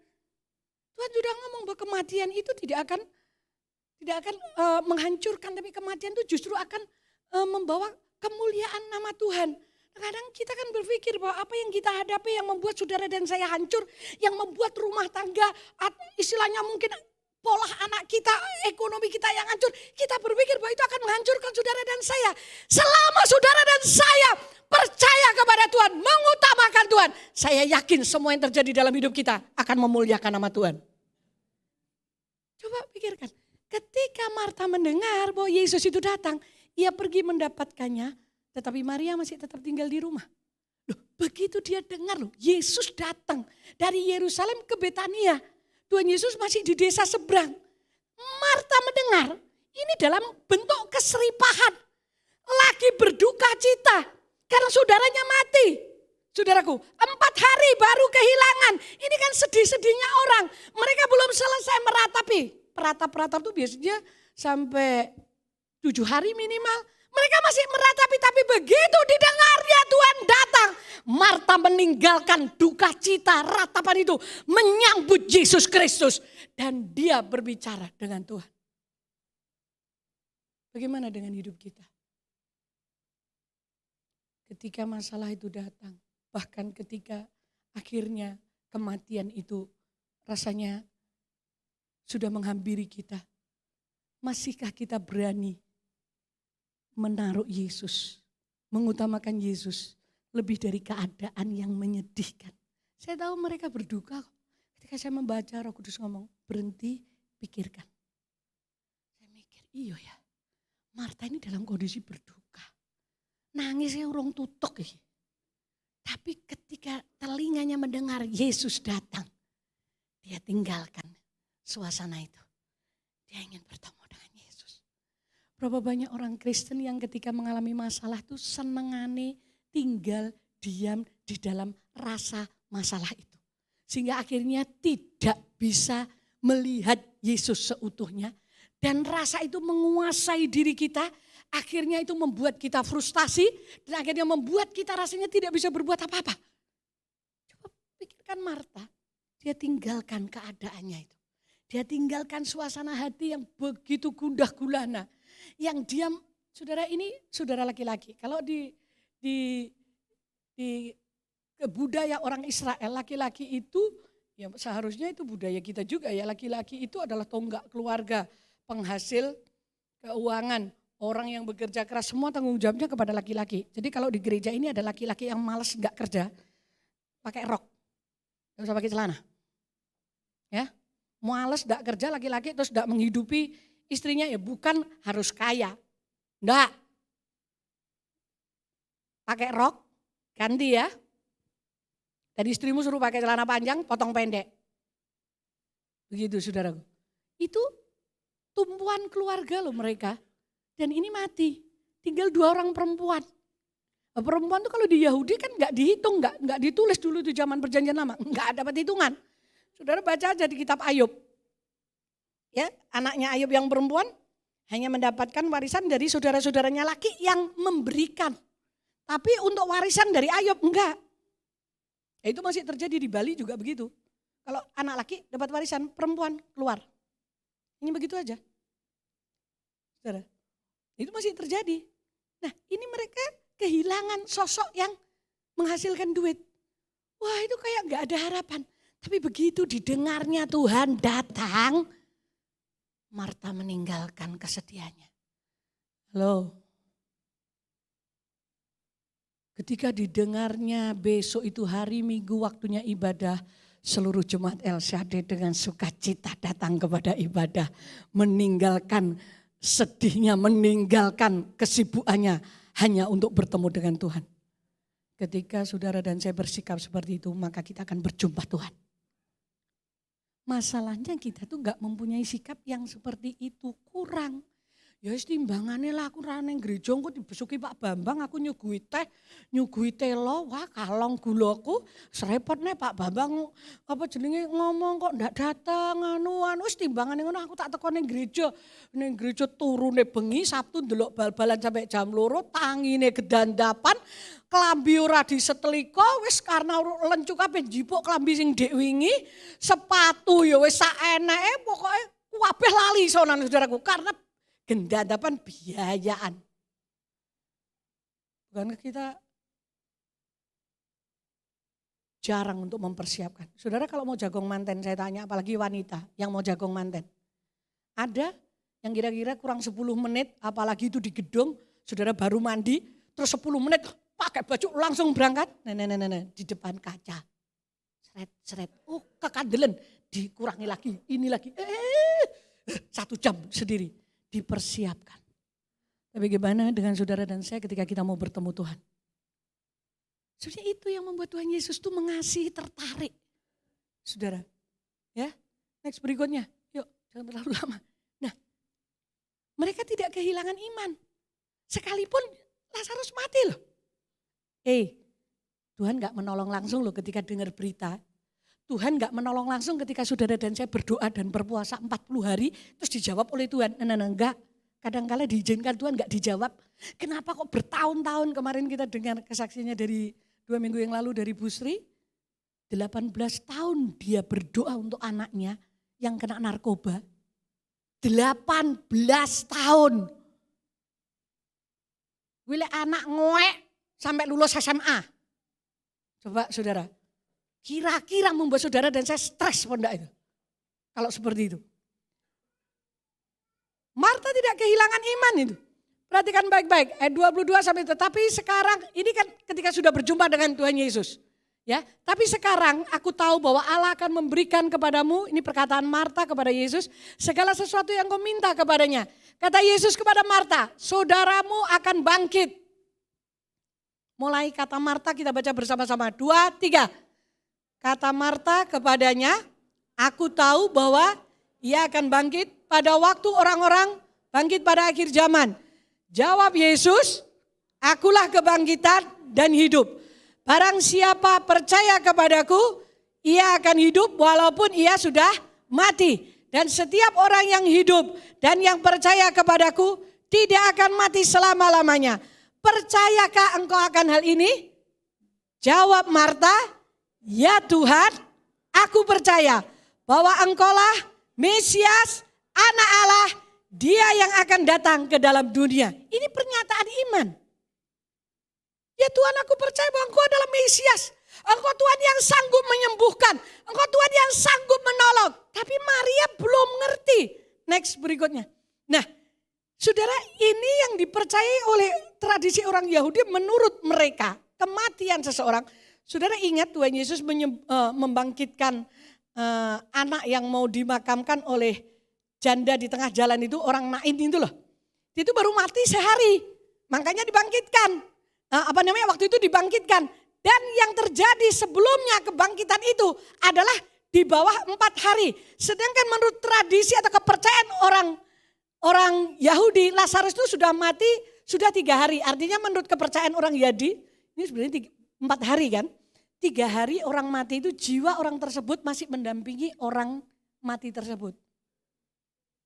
Tuhan sudah ngomong bahwa kematian itu tidak akan menghancurkan. Tapi kematian itu justru akan membawa kemuliaan nama Tuhan. Kadang kita kan berpikir bahwa apa yang kita hadapi yang membuat saudara dan saya hancur. Yang membuat rumah tangga istilahnya mungkin pola anak kita, ekonomi kita yang hancur. Kita berpikir bahwa itu akan menghancurkan saudara dan saya. Selama saudara dan saya percaya kepada Tuhan, mengutamakan Tuhan. Saya yakin semua yang terjadi dalam hidup kita akan memuliakan nama Tuhan. Coba pikirkan, ketika Marta mendengar bahwa Yesus itu datang, ia pergi mendapatkannya, tetapi Maria masih tetap tinggal di rumah. Loh, begitu dia dengar loh, Yesus datang dari Yerusalem ke Betania. Tuhan Yesus masih di desa seberang. Marta mendengar, ini dalam bentuk keseripahan. Lagi berduka cita karena saudaranya mati. Saudaraku, 4 hari baru kehilangan. Ini kan sedih-sedihnya orang. Mereka belum selesai meratapi. Peratap-peratap itu biasanya sampai 7 hari minimal. Mereka masih meratapi, tapi begitu didengarnya Tuhan datang. Marta meninggalkan duka cita, ratapan itu. Menyambut Yesus Kristus. Dan dia berbicara dengan Tuhan. Bagaimana dengan hidup kita? Ketika masalah itu datang. Bahkan ketika akhirnya kematian itu rasanya sudah menghampiri kita. Masihkah kita berani menaruh Yesus, mengutamakan Yesus lebih dari keadaan yang menyedihkan? Saya tahu mereka berduka kok. Ketika saya membaca, Roh Kudus ngomong, berhenti, pikirkan. Saya mikir, iya ya, Marta ini dalam kondisi berduka. Nangisnya urung tutuk ya. Tapi ketika telinganya mendengar Yesus datang, dia tinggalkan suasana itu. Dia ingin bertemu dengan Yesus. Berapa banyak orang Kristen yang ketika mengalami masalah itu senengane tinggal diam di dalam rasa masalah itu. Sehingga akhirnya tidak bisa melihat Yesus seutuhnya. Dan rasa itu menguasai diri kita. Akhirnya itu membuat kita frustasi dan akhirnya membuat kita rasanya tidak bisa berbuat apa-apa. Coba pikirkan Marta, dia tinggalkan keadaannya itu. Dia tinggalkan suasana hati yang begitu gundah gulana. Yang diam, saudara ini saudara laki-laki. Kalau di budaya orang Israel, laki-laki itu ya seharusnya itu budaya kita juga ya. Laki-laki itu adalah tonggak keluarga, penghasil keuangan. Orang yang bekerja keras semua tanggung jawabnya kepada laki-laki. Jadi kalau di gereja ini ada laki-laki yang malas gak kerja, pakai rok, gak usah pakai celana. Ya, malas gak kerja laki-laki terus gak menghidupi istrinya ya bukan harus kaya. Enggak. Pakai rok, ganti ya. Dan istrimu suruh pakai celana panjang, potong pendek. Begitu saudaraku. Itu tumpuan keluarga loh mereka. Dan ini mati, tinggal 2 orang perempuan. Perempuan tuh kalau di Yahudi kan gak dihitung, gak ditulis dulu di zaman perjanjian lama. Gak dapat hitungan. Saudara baca aja di kitab Ayub. Ya, anaknya Ayub yang perempuan hanya mendapatkan warisan dari saudara-saudaranya laki yang memberikan. Tapi untuk warisan dari Ayub enggak. Ya, itu masih terjadi di Bali juga begitu. Kalau anak laki dapat warisan, perempuan keluar. Ini begitu aja. Saudara. Itu masih terjadi. Nah ini mereka kehilangan sosok yang menghasilkan duit. Wah itu kayak gak ada harapan. Tapi begitu didengarnya Tuhan datang, Marta meninggalkan kesedihannya. Halo. Ketika didengarnya besok itu hari Minggu waktunya ibadah, seluruh jemaat El Shaddai dengan sukacita datang kepada ibadah, meninggalkan sedihnya, meninggalkan kesibukannya hanya untuk bertemu dengan Tuhan. Ketika saudara dan saya bersikap seperti itu, maka kita akan berjumpa Tuhan. Masalahnya kita tuh gak mempunyai sikap yang seperti itu, kurang. Ya timbangannya lah aku raneng gereja aku dibesuki Pak Bambang aku nyugui telo, wah kalong gulaku serepot nih Pak Bambang apa jenenge ngomong kok ndak datang anuan wis timbangannya ngono aku tak teko ning gereja turune bengi Sabtu ndelok bal-balan sampai jam 2 tangine gedandapan klambi ora disetrika wis karena lencuk kabeh njipuk klambi sing ndek wingi sepatu ya wis saeneke pokoke kabeh lali sonan saudaraku karena gendadapan biayaan. Bukankah kita jarang untuk mempersiapkan? Saudara kalau mau jagung manten saya tanya apalagi wanita yang mau jagung manten. Ada yang kira-kira kurang 10 menit apalagi itu di gedung saudara baru mandi terus 10 menit pakai baju langsung berangkat. Nah, di depan kaca. Seret. Oh kekandelen dikurangi lagi ini lagi. 1 jam sendiri. Dipersiapkan. Tapi bagaimana dengan saudara dan saya ketika kita mau bertemu Tuhan? Sebenarnya itu yang membuat Tuhan Yesus itu mengasihi, tertarik. Saudara, ya next berikutnya, yuk jangan terlalu lama. Nah, mereka tidak kehilangan iman. Sekalipun Lazarus mati loh. Tuhan gak menolong langsung loh ketika dengar berita. Tuhan gak menolong langsung ketika saudara dan saya berdoa dan berpuasa 40 hari terus dijawab oleh Tuhan. Enggak, kadang-kala diizinkan Tuhan gak dijawab. Kenapa kok bertahun-tahun kemarin kita dengar kesaksiannya dari 2 minggu yang lalu dari Bu Sri. 18 tahun dia berdoa untuk anaknya yang kena narkoba. 18 tahun. Wile anak ngoek sampai lulus SMA. Coba saudara. Kira-kira membuat saudara dan saya stres apa enggak itu? Kalau seperti itu. Marta tidak kehilangan iman itu. Perhatikan baik-baik, ayat 22 sampai tetapi sekarang ini kan ketika sudah berjumpa dengan Tuhan Yesus. Ya, tapi sekarang aku tahu bahwa Allah akan memberikan kepadamu, ini perkataan Marta kepada Yesus, segala sesuatu yang kau minta kepadanya. Kata Yesus kepada Marta, saudaramu akan bangkit. Mulai kata Marta kita baca bersama-sama, 2, 3. Kata Marta kepadanya, aku tahu bahwa ia akan bangkit pada waktu orang-orang bangkit pada akhir zaman. Jawab Yesus, akulah kebangkitan dan hidup. Barang siapa percaya kepadaku, ia akan hidup walaupun ia sudah mati. Dan setiap orang yang hidup dan yang percaya kepadaku tidak akan mati selama-lamanya. Percayakah engkau akan hal ini? Jawab Marta, ya Tuhan, aku percaya bahwa engkaulah Mesias, Anak Allah, Dia yang akan datang ke dalam dunia. Ini pernyataan iman. Ya Tuhan, aku percaya bahwa Engkau adalah Mesias. Engkau Tuhan yang sanggup menyembuhkan. Engkau Tuhan yang sanggup menolong. Tapi Maria belum ngerti. Next berikutnya. Nah, saudara, ini yang dipercayai oleh tradisi orang Yahudi menurut mereka. Kematian seseorang. Saudara ingat Tuhan Yesus membangkitkan anak yang mau dimakamkan oleh janda di tengah jalan itu, orang Nain itu loh. Itu baru mati sehari. Makanya dibangkitkan. Waktu itu dibangkitkan. Dan yang terjadi sebelumnya kebangkitan itu adalah di bawah 4 hari. Sedangkan menurut tradisi atau kepercayaan orang Yahudi, Lazarus itu sudah mati sudah 3 hari. Artinya menurut kepercayaan orang Yahudi, ini sebenarnya 4 hari kan. 3 hari orang mati itu jiwa orang tersebut masih mendampingi orang mati tersebut.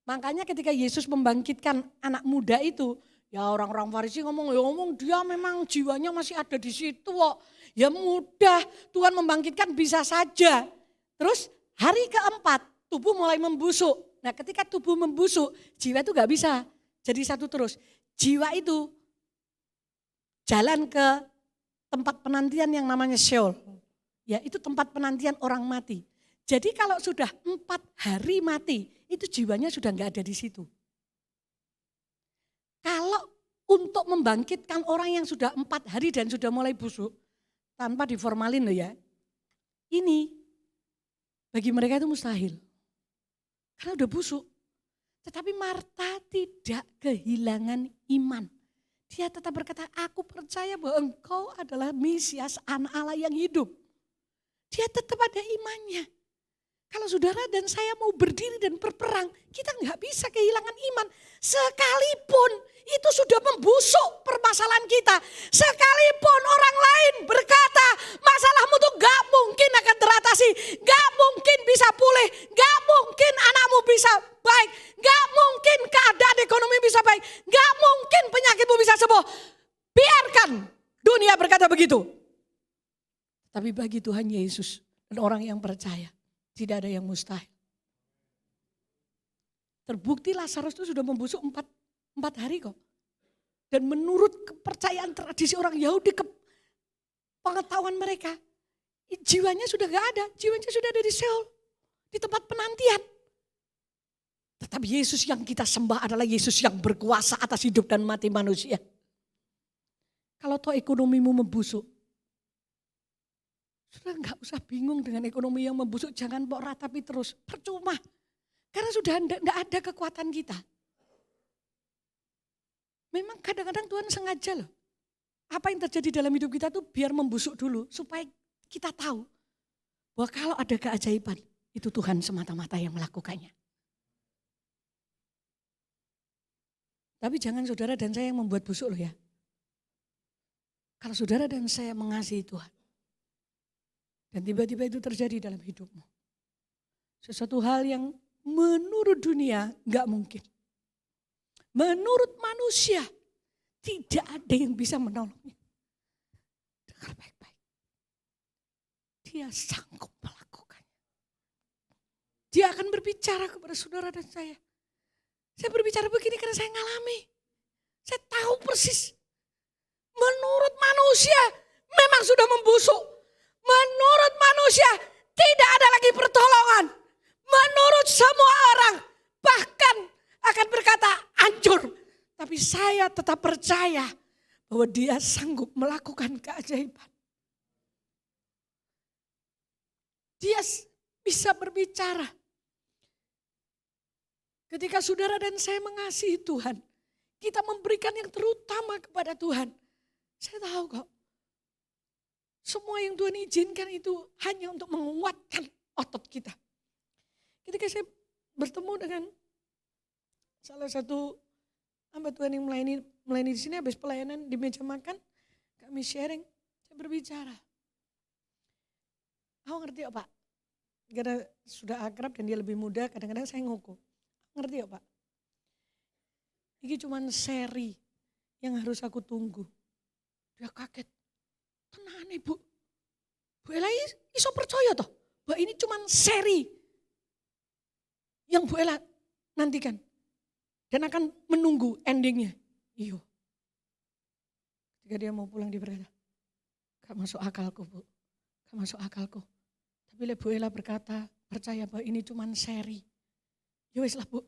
Makanya ketika Yesus membangkitkan anak muda itu, ya orang-orang Farisi ngomong dia memang jiwanya masih ada di situ kok. Ya mudah, Tuhan membangkitkan bisa saja. Terus hari keempat tubuh mulai membusuk. Nah ketika tubuh membusuk, jiwa itu gak bisa jadi satu terus. Jiwa itu jalan ke tempat penantian yang namanya Sheol. Ya itu tempat penantian orang mati. Jadi kalau sudah 4 hari mati, itu jiwanya sudah gak ada di situ. Kalau untuk membangkitkan orang yang sudah 4 hari dan sudah mulai busuk, tanpa diformalin loh ya. Ini bagi mereka itu mustahil. Karena udah busuk. Tetapi Marta tidak kehilangan iman. Dia tetap berkata, aku percaya bahwa engkau adalah Mesias, Anak Allah yang hidup. Dia tetap ada imannya. Kalau saudara dan saya mau berdiri dan berperang, kita nggak bisa kehilangan iman. Sekalipun itu sudah membusuk permasalahan kita. Sekalipun orang lain berkata masalahmu tuh gak mungkin akan teratasi. Gak mungkin bisa pulih. Gak mungkin anakmu bisa baik. Gak mungkin keadaan ekonomi bisa baik. Gak mungkin penyakitmu bisa sembuh. Biarkan dunia berkata begitu. Tapi bagi Tuhan Yesus dan orang yang percaya, tidak ada yang mustahil. Terbukti Lazarus itu sudah membusuk 4 hari kok. Dan menurut kepercayaan tradisi orang Yahudi, pengetahuan mereka, jiwanya sudah gak ada. Jiwanya sudah ada di Sheol, di tempat penantian. Tetapi Yesus yang kita sembah adalah Yesus yang berkuasa atas hidup dan mati manusia. Kalau toh ekonomimu membusuk, sudah gak usah bingung dengan ekonomi yang membusuk, jangan mau ratapi terus, percuma. Karena sudah gak ada kekuatan kita. Memang kadang-kadang Tuhan sengaja loh. Apa yang terjadi dalam hidup kita tuh biar membusuk dulu, supaya kita tahu bahwa kalau ada keajaiban, itu Tuhan semata-mata yang melakukannya. Tapi jangan saudara dan saya yang membuat busuk loh ya. Kalau saudara dan saya mengasihi Tuhan, dan tiba-tiba itu terjadi dalam hidupmu. Sesuatu hal yang menurut dunia gak mungkin. Menurut manusia tidak ada yang bisa menolongnya. Dengar baik-baik. Dia sanggup melakukannya. Dia akan berbicara kepada saudara dan saya. Saya berbicara begini karena saya ngalami. Saya tahu persis. Menurut manusia memang sudah membusuk. Menurut manusia tidak ada lagi pertolongan. Menurut semua orang bahkan akan berkata hancur. Tapi saya tetap percaya bahwa Dia sanggup melakukan keajaiban. Dia bisa berbicara. Ketika saudara dan saya mengasihi Tuhan, kita memberikan yang terutama kepada Tuhan. Saya tahu kok, semua yang Tuhan izinkan itu hanya untuk menguatkan otot kita. Ketika saya bertemu dengan salah satu hamba Tuhan yang melayani di sini, habis pelayanan di meja makan, kami sharing, saya berbicara. Aku ngerti ya Pak, karena sudah akrab dan dia lebih muda, kadang-kadang saya nguku. Ngerti ya Pak? Ini cuma seri yang harus aku tunggu. Dia kaget. Tenang Bu. Bu Ella iso percaya toh, bahwa ini cuma seri yang Bu Ella nantikan. Dan akan menunggu endingnya. Iyo. Ketika dia mau pulang dia berkata, gak masuk akalku Bu. Gak masuk akalku. Tapi Bu Ella berkata, percaya bahwa ini cuma seri. Ya wis lah Bu,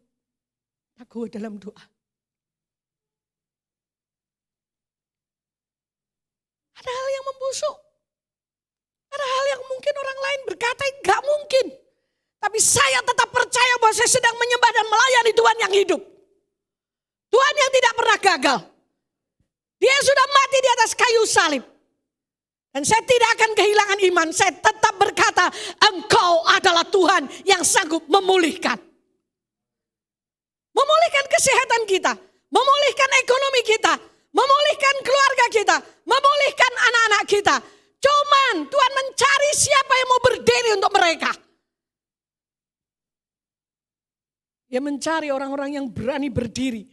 aku dalam doa. Ada hal yang membusuk. Ada hal yang mungkin orang lain berkata gak mungkin. Tapi saya tetap percaya bahwa saya sedang menyembah dan melayani Tuhan yang hidup. Tuhan yang tidak pernah gagal. Dia sudah mati di atas kayu salib. Dan saya tidak akan kehilangan iman. Saya tetap berkata, Engkau adalah Tuhan yang sanggup memulihkan. Memulihkan kesehatan kita. Memulihkan ekonomi kita. Memulihkan keluarga kita. Memulihkan anak-anak kita. Cuman Tuhan mencari siapa yang mau berdiri untuk mereka. Dia mencari orang-orang yang berani berdiri.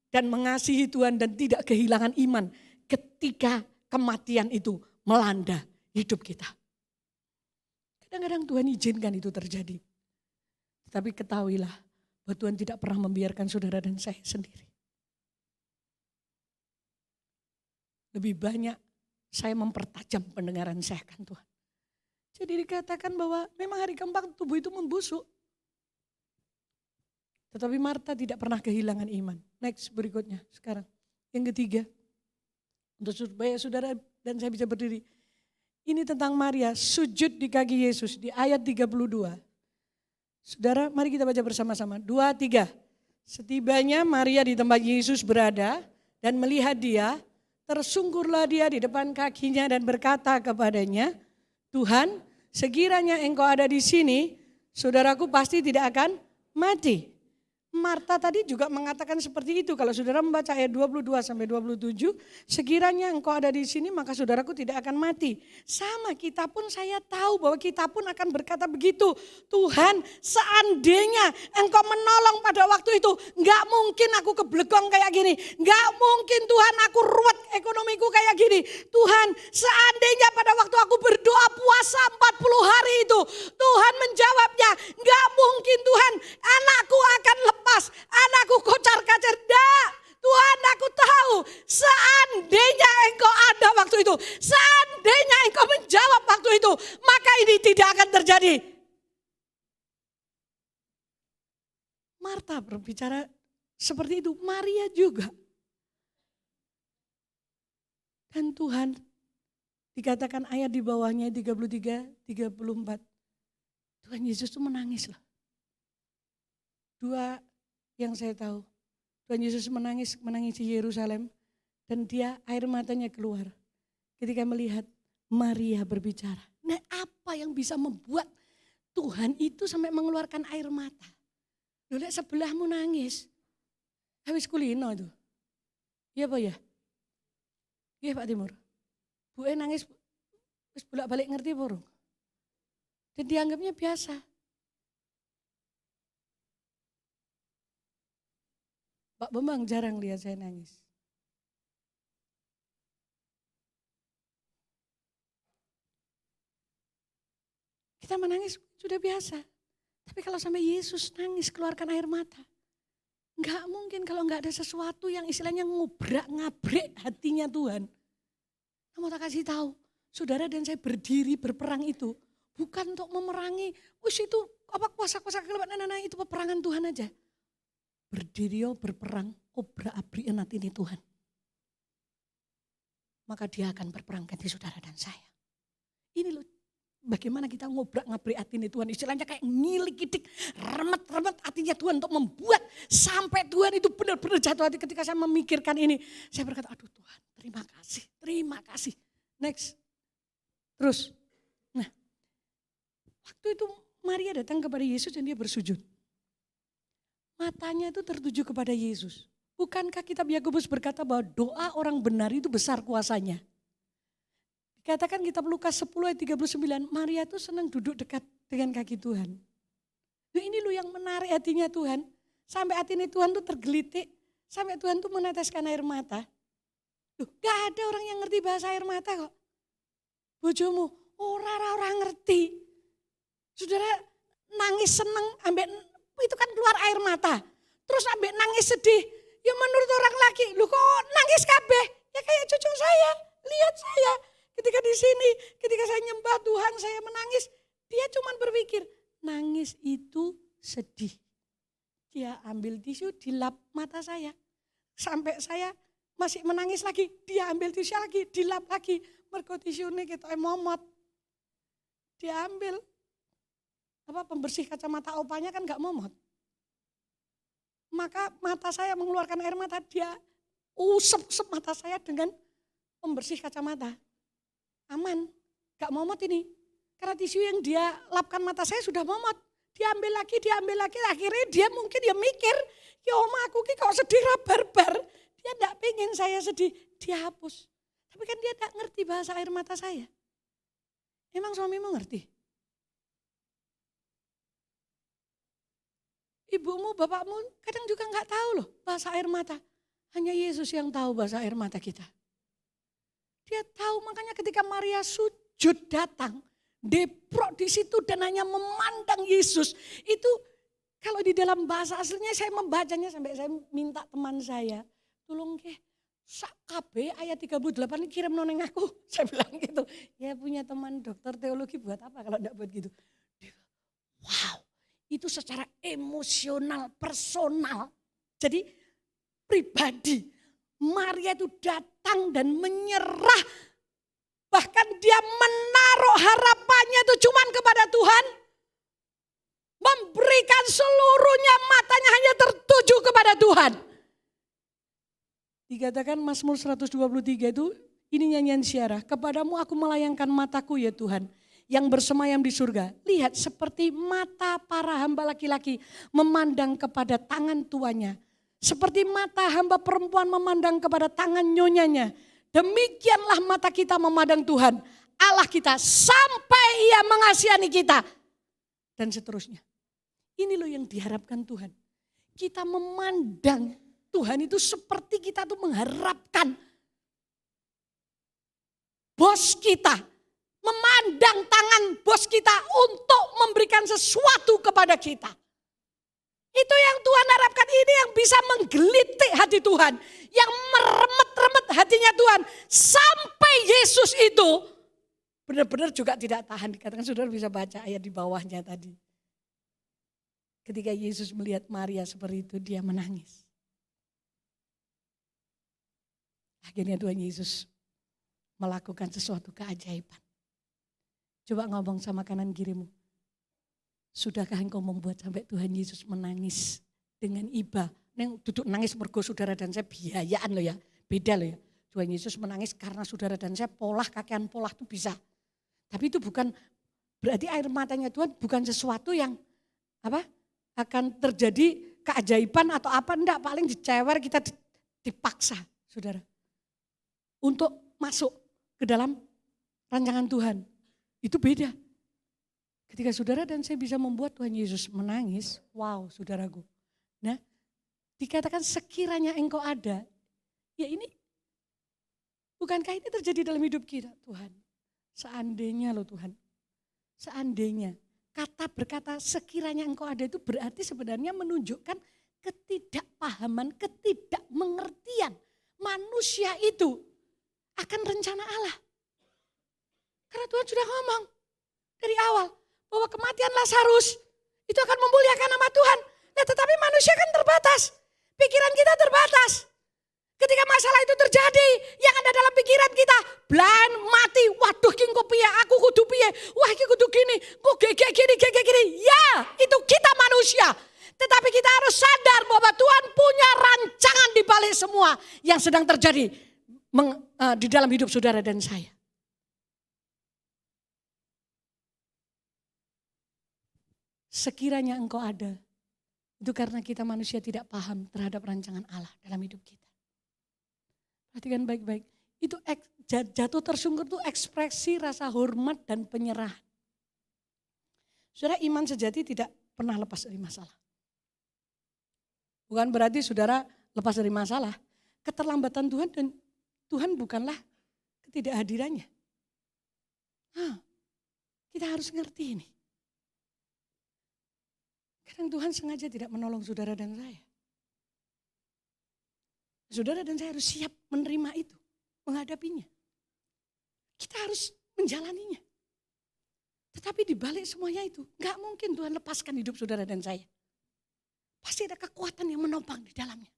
Dan mengasihi Tuhan dan tidak kehilangan iman. Ketika kematian itu melanda hidup kita. Kadang-kadang Tuhan izinkan itu terjadi. Tetapi ketahuilah bahwa Tuhan tidak pernah membiarkan saudara dan saya sendiri. Lebih banyak saya mempertajam pendengaran saya akan Tuhan. Jadi dikatakan bahwa memang hari keempat tubuh itu membusuk. Tetapi Marta tidak pernah kehilangan iman. Next berikutnya sekarang. Yang ketiga. Untuk supaya saudara dan saya bisa berdiri. Ini tentang Maria sujud di kaki Yesus di ayat 32. Saudara mari kita baca bersama-sama. 2, 3. Setibanya Maria di tempat Yesus berada dan melihat dia. Tersungkurlah dia di depan kakinya dan berkata kepadanya. Tuhan sekiranya engkau ada di sini. Saudaraku pasti tidak akan mati. Marta tadi juga mengatakan seperti itu. Kalau saudara membaca ayat 22 sampai 27, sekiranya engkau ada di sini maka saudaraku tidak akan mati. Sama kita pun saya tahu bahwa kita pun akan berkata begitu. Tuhan seandainya engkau menolong pada waktu itu, enggak mungkin aku keblegong kayak gini. Enggak mungkin Tuhan aku ruwet ekonomiku kayak gini. Tuhan seandainya pada waktu aku berdoa puasa 40 hari itu, Tuhan menjawabnya, enggak mungkin Tuhan anakku akan lepas, anakku kocar-kacir. Tuhan aku tahu seandainya engkau ada waktu itu, seandainya engkau menjawab waktu itu, maka ini tidak akan terjadi. Marta berbicara seperti itu, Maria juga. Dan Tuhan dikatakan ayat di bawahnya 33, 34. Tuhan Yesus itu menangis loh. 2 yang saya tahu. Tuhan Yesus menangisi Yerusalem. Dan dia air matanya keluar. Ketika melihat Maria berbicara. Nah apa yang bisa membuat Tuhan itu sampai mengeluarkan air mata? Loh lihat sebelahmu nangis. Habis kulino itu. Iya Pak ya? Iya Pak Timur. Bu nangis, terus bolak-balik ngerti burung. Dan dianggapnya biasa. Pak Bambang jarang lihat saya nangis. Kita menangis sudah biasa. Tapi kalau sampai Yesus nangis keluarkan air mata. Enggak mungkin kalau enggak ada sesuatu yang istilahnya ngubrak-ngabrik hatinya Tuhan. Kamu tak kasih tahu, saudara dan saya berdiri berperang itu bukan untuk memerangi, itu kuasa-kuasa kegelapan, nah, itu peperangan Tuhan aja. Berdiri berperang, obra abri enat ini Tuhan. Maka dia akan berperang ganti saudara dan saya. Ini loh, bagaimana kita ngobrak-ngabrik hati ini Tuhan. Istilahnya kayak ngilik-gidik, remet-remet hatinya Tuhan untuk membuat sampai Tuhan itu benar-benar jatuh hati. Ketika saya memikirkan ini, saya berkata, aduh Tuhan, terima kasih. Next. Terus, nah, waktu itu Maria datang kepada Yesus dan dia bersujud. Matanya itu tertuju kepada Yesus. Bukankah kitab Yakobus berkata bahwa doa orang benar itu besar kuasanya? Dikatakan kitab Lukas 10 ayat 39, Maria itu senang duduk dekat dengan kaki Tuhan. Nah, ini loh yang menarik hatinya Tuhan. Sampai hati ini Tuhan tuh tergelitik. Sampai Tuhan tuh meneteskan air mata. Loh, gak ada orang yang ngerti bahasa air mata kok. Bojomu, orang ngerti. Saudara nangis seneng, ambek itu kan keluar air mata. Terus ambek nangis sedih. Ya menurut orang laki, lu kok nangis kabeh? Ya kayak cucu saya, lihat saya. Ketika di sini, ketika saya nyembah Tuhan, saya menangis. Dia cuma berpikir, nangis itu sedih. Dia ambil tisu, dilap mata saya. Sampai saya masih menangis lagi, dia ambil tisu lagi, dilap lagi. Mergo tisu ini kita momot. Dia ambil pembersih kacamata opanya kan gak momot. Maka mata saya mengeluarkan air mata, dia usap mata saya dengan pembersih kacamata. Aman, gak momot ini. Karena tisu yang dia lapkan mata saya sudah momot. Dia ambil lagi. Akhirnya dia mungkin dia mikir, ya oma aku ki kok sedih barbar. Dia gak pengen saya sedih, dia hapus. Tapi kan dia gak ngerti bahasa air mata saya. Emang suamimu ngerti? Ibumu, bapakmu kadang juga gak tahu loh bahasa air mata. Hanya Yesus yang tahu bahasa air mata kita. Dia tahu, makanya ketika Maria sujud datang, deprok di situ dan hanya memandang Yesus. Itu kalau di dalam bahasa aslinya saya membacanya sampai saya minta teman saya, tolong ke sak KB ayat 38 kirim noneng aku. Saya bilang gitu, ya punya teman dokter teologi buat apa kalau enggak buat gitu. Wow, itu secara emosional, personal. Jadi pribadi. Maria itu datang dan menyerah. Bahkan dia menaruh harapannya itu cuma kepada Tuhan. Memberikan seluruhnya, matanya hanya tertuju kepada Tuhan. Dikatakan Mazmur 123 itu, ini nyanyian syarah. Kepadamu aku melayangkan mataku ya Tuhan, yang bersemayam di surga. Lihat seperti mata para hamba laki-laki memandang kepada tangan tuanya. Seperti mata hamba perempuan memandang kepada tangan nyonyanya. Demikianlah mata kita memandang Tuhan, Allah kita, sampai ia mengasihani kita. Dan seterusnya. Ini loh yang diharapkan Tuhan. Kita memandang Tuhan itu seperti kita tuh mengharapkan bos kita. Memandang tangan bos kita untuk memberikan sesuatu kepada kita. Itu yang Tuhan harapkan, ini yang bisa menggelitik hati Tuhan. Yang meremet-remet hatinya Tuhan. Sampai Yesus itu benar-benar juga tidak tahan. Dikatakan saudara bisa baca ayat di bawahnya tadi. Ketika Yesus melihat Maria seperti itu, dia menangis. Akhirnya Tuhan Yesus melakukan sesuatu keajaiban. Coba ngomong sama kanan kirimu. Sudahkah engkau membuat sampai Tuhan Yesus menangis dengan iba? Neng duduk nangis mergo saudara dan saya biayaan loh ya. Beda loh ya. Tuhan Yesus menangis karena saudara dan saya kakean polah itu bisa. Tapi itu bukan berarti air matanya Tuhan bukan sesuatu yang akan terjadi keajaiban atau apa. Enggak, paling dicewer kita dipaksa saudara. Untuk masuk ke dalam rancangan Tuhan. Itu beda. Ketika saudara dan saya bisa membuat Tuhan Yesus menangis, wow saudaraku. Nah, dikatakan sekiranya engkau ada, ya ini, bukankah ini terjadi dalam hidup kita Tuhan? Seandainya loh Tuhan, seandainya. Kata berkata sekiranya engkau ada itu berarti sebenarnya menunjukkan ketidakpahaman, ketidakmengertian manusia itu akan rencana Allah. Karena Tuhan sudah ngomong dari awal bahwa kematian Lazarus itu akan memuliakan nama Tuhan. Nah, tetapi manusia kan terbatas. Pikiran kita terbatas. Ketika masalah itu terjadi, yang ada dalam pikiran kita, blind, mati, waduh kingko piye, aku kudu piye, wah iki kudu gini, kok gini. Ya, itu kita manusia. Tetapi kita harus sadar bahwa Tuhan punya rancangan di balik semua yang sedang terjadi di dalam hidup saudara dan saya. Sekiranya engkau ada, itu karena kita manusia tidak paham terhadap rancangan Allah dalam hidup kita. Perhatikan baik-baik, itu jatuh tersungkur itu ekspresi rasa hormat dan penyerahan. Saudara, iman sejati tidak pernah lepas dari masalah. Bukan berarti saudara lepas dari masalah. Keterlambatan Tuhan dan Tuhan bukanlah ketidakhadirannya. Kita harus ngerti ini. Kadang Tuhan sengaja tidak menolong saudara dan saya. Saudara dan saya harus siap menerima itu, menghadapinya. Kita harus menjalaninya. Tetapi di balik semuanya itu, gak mungkin Tuhan lepaskan hidup saudara dan saya. Pasti ada kekuatan yang menopang di dalamnya.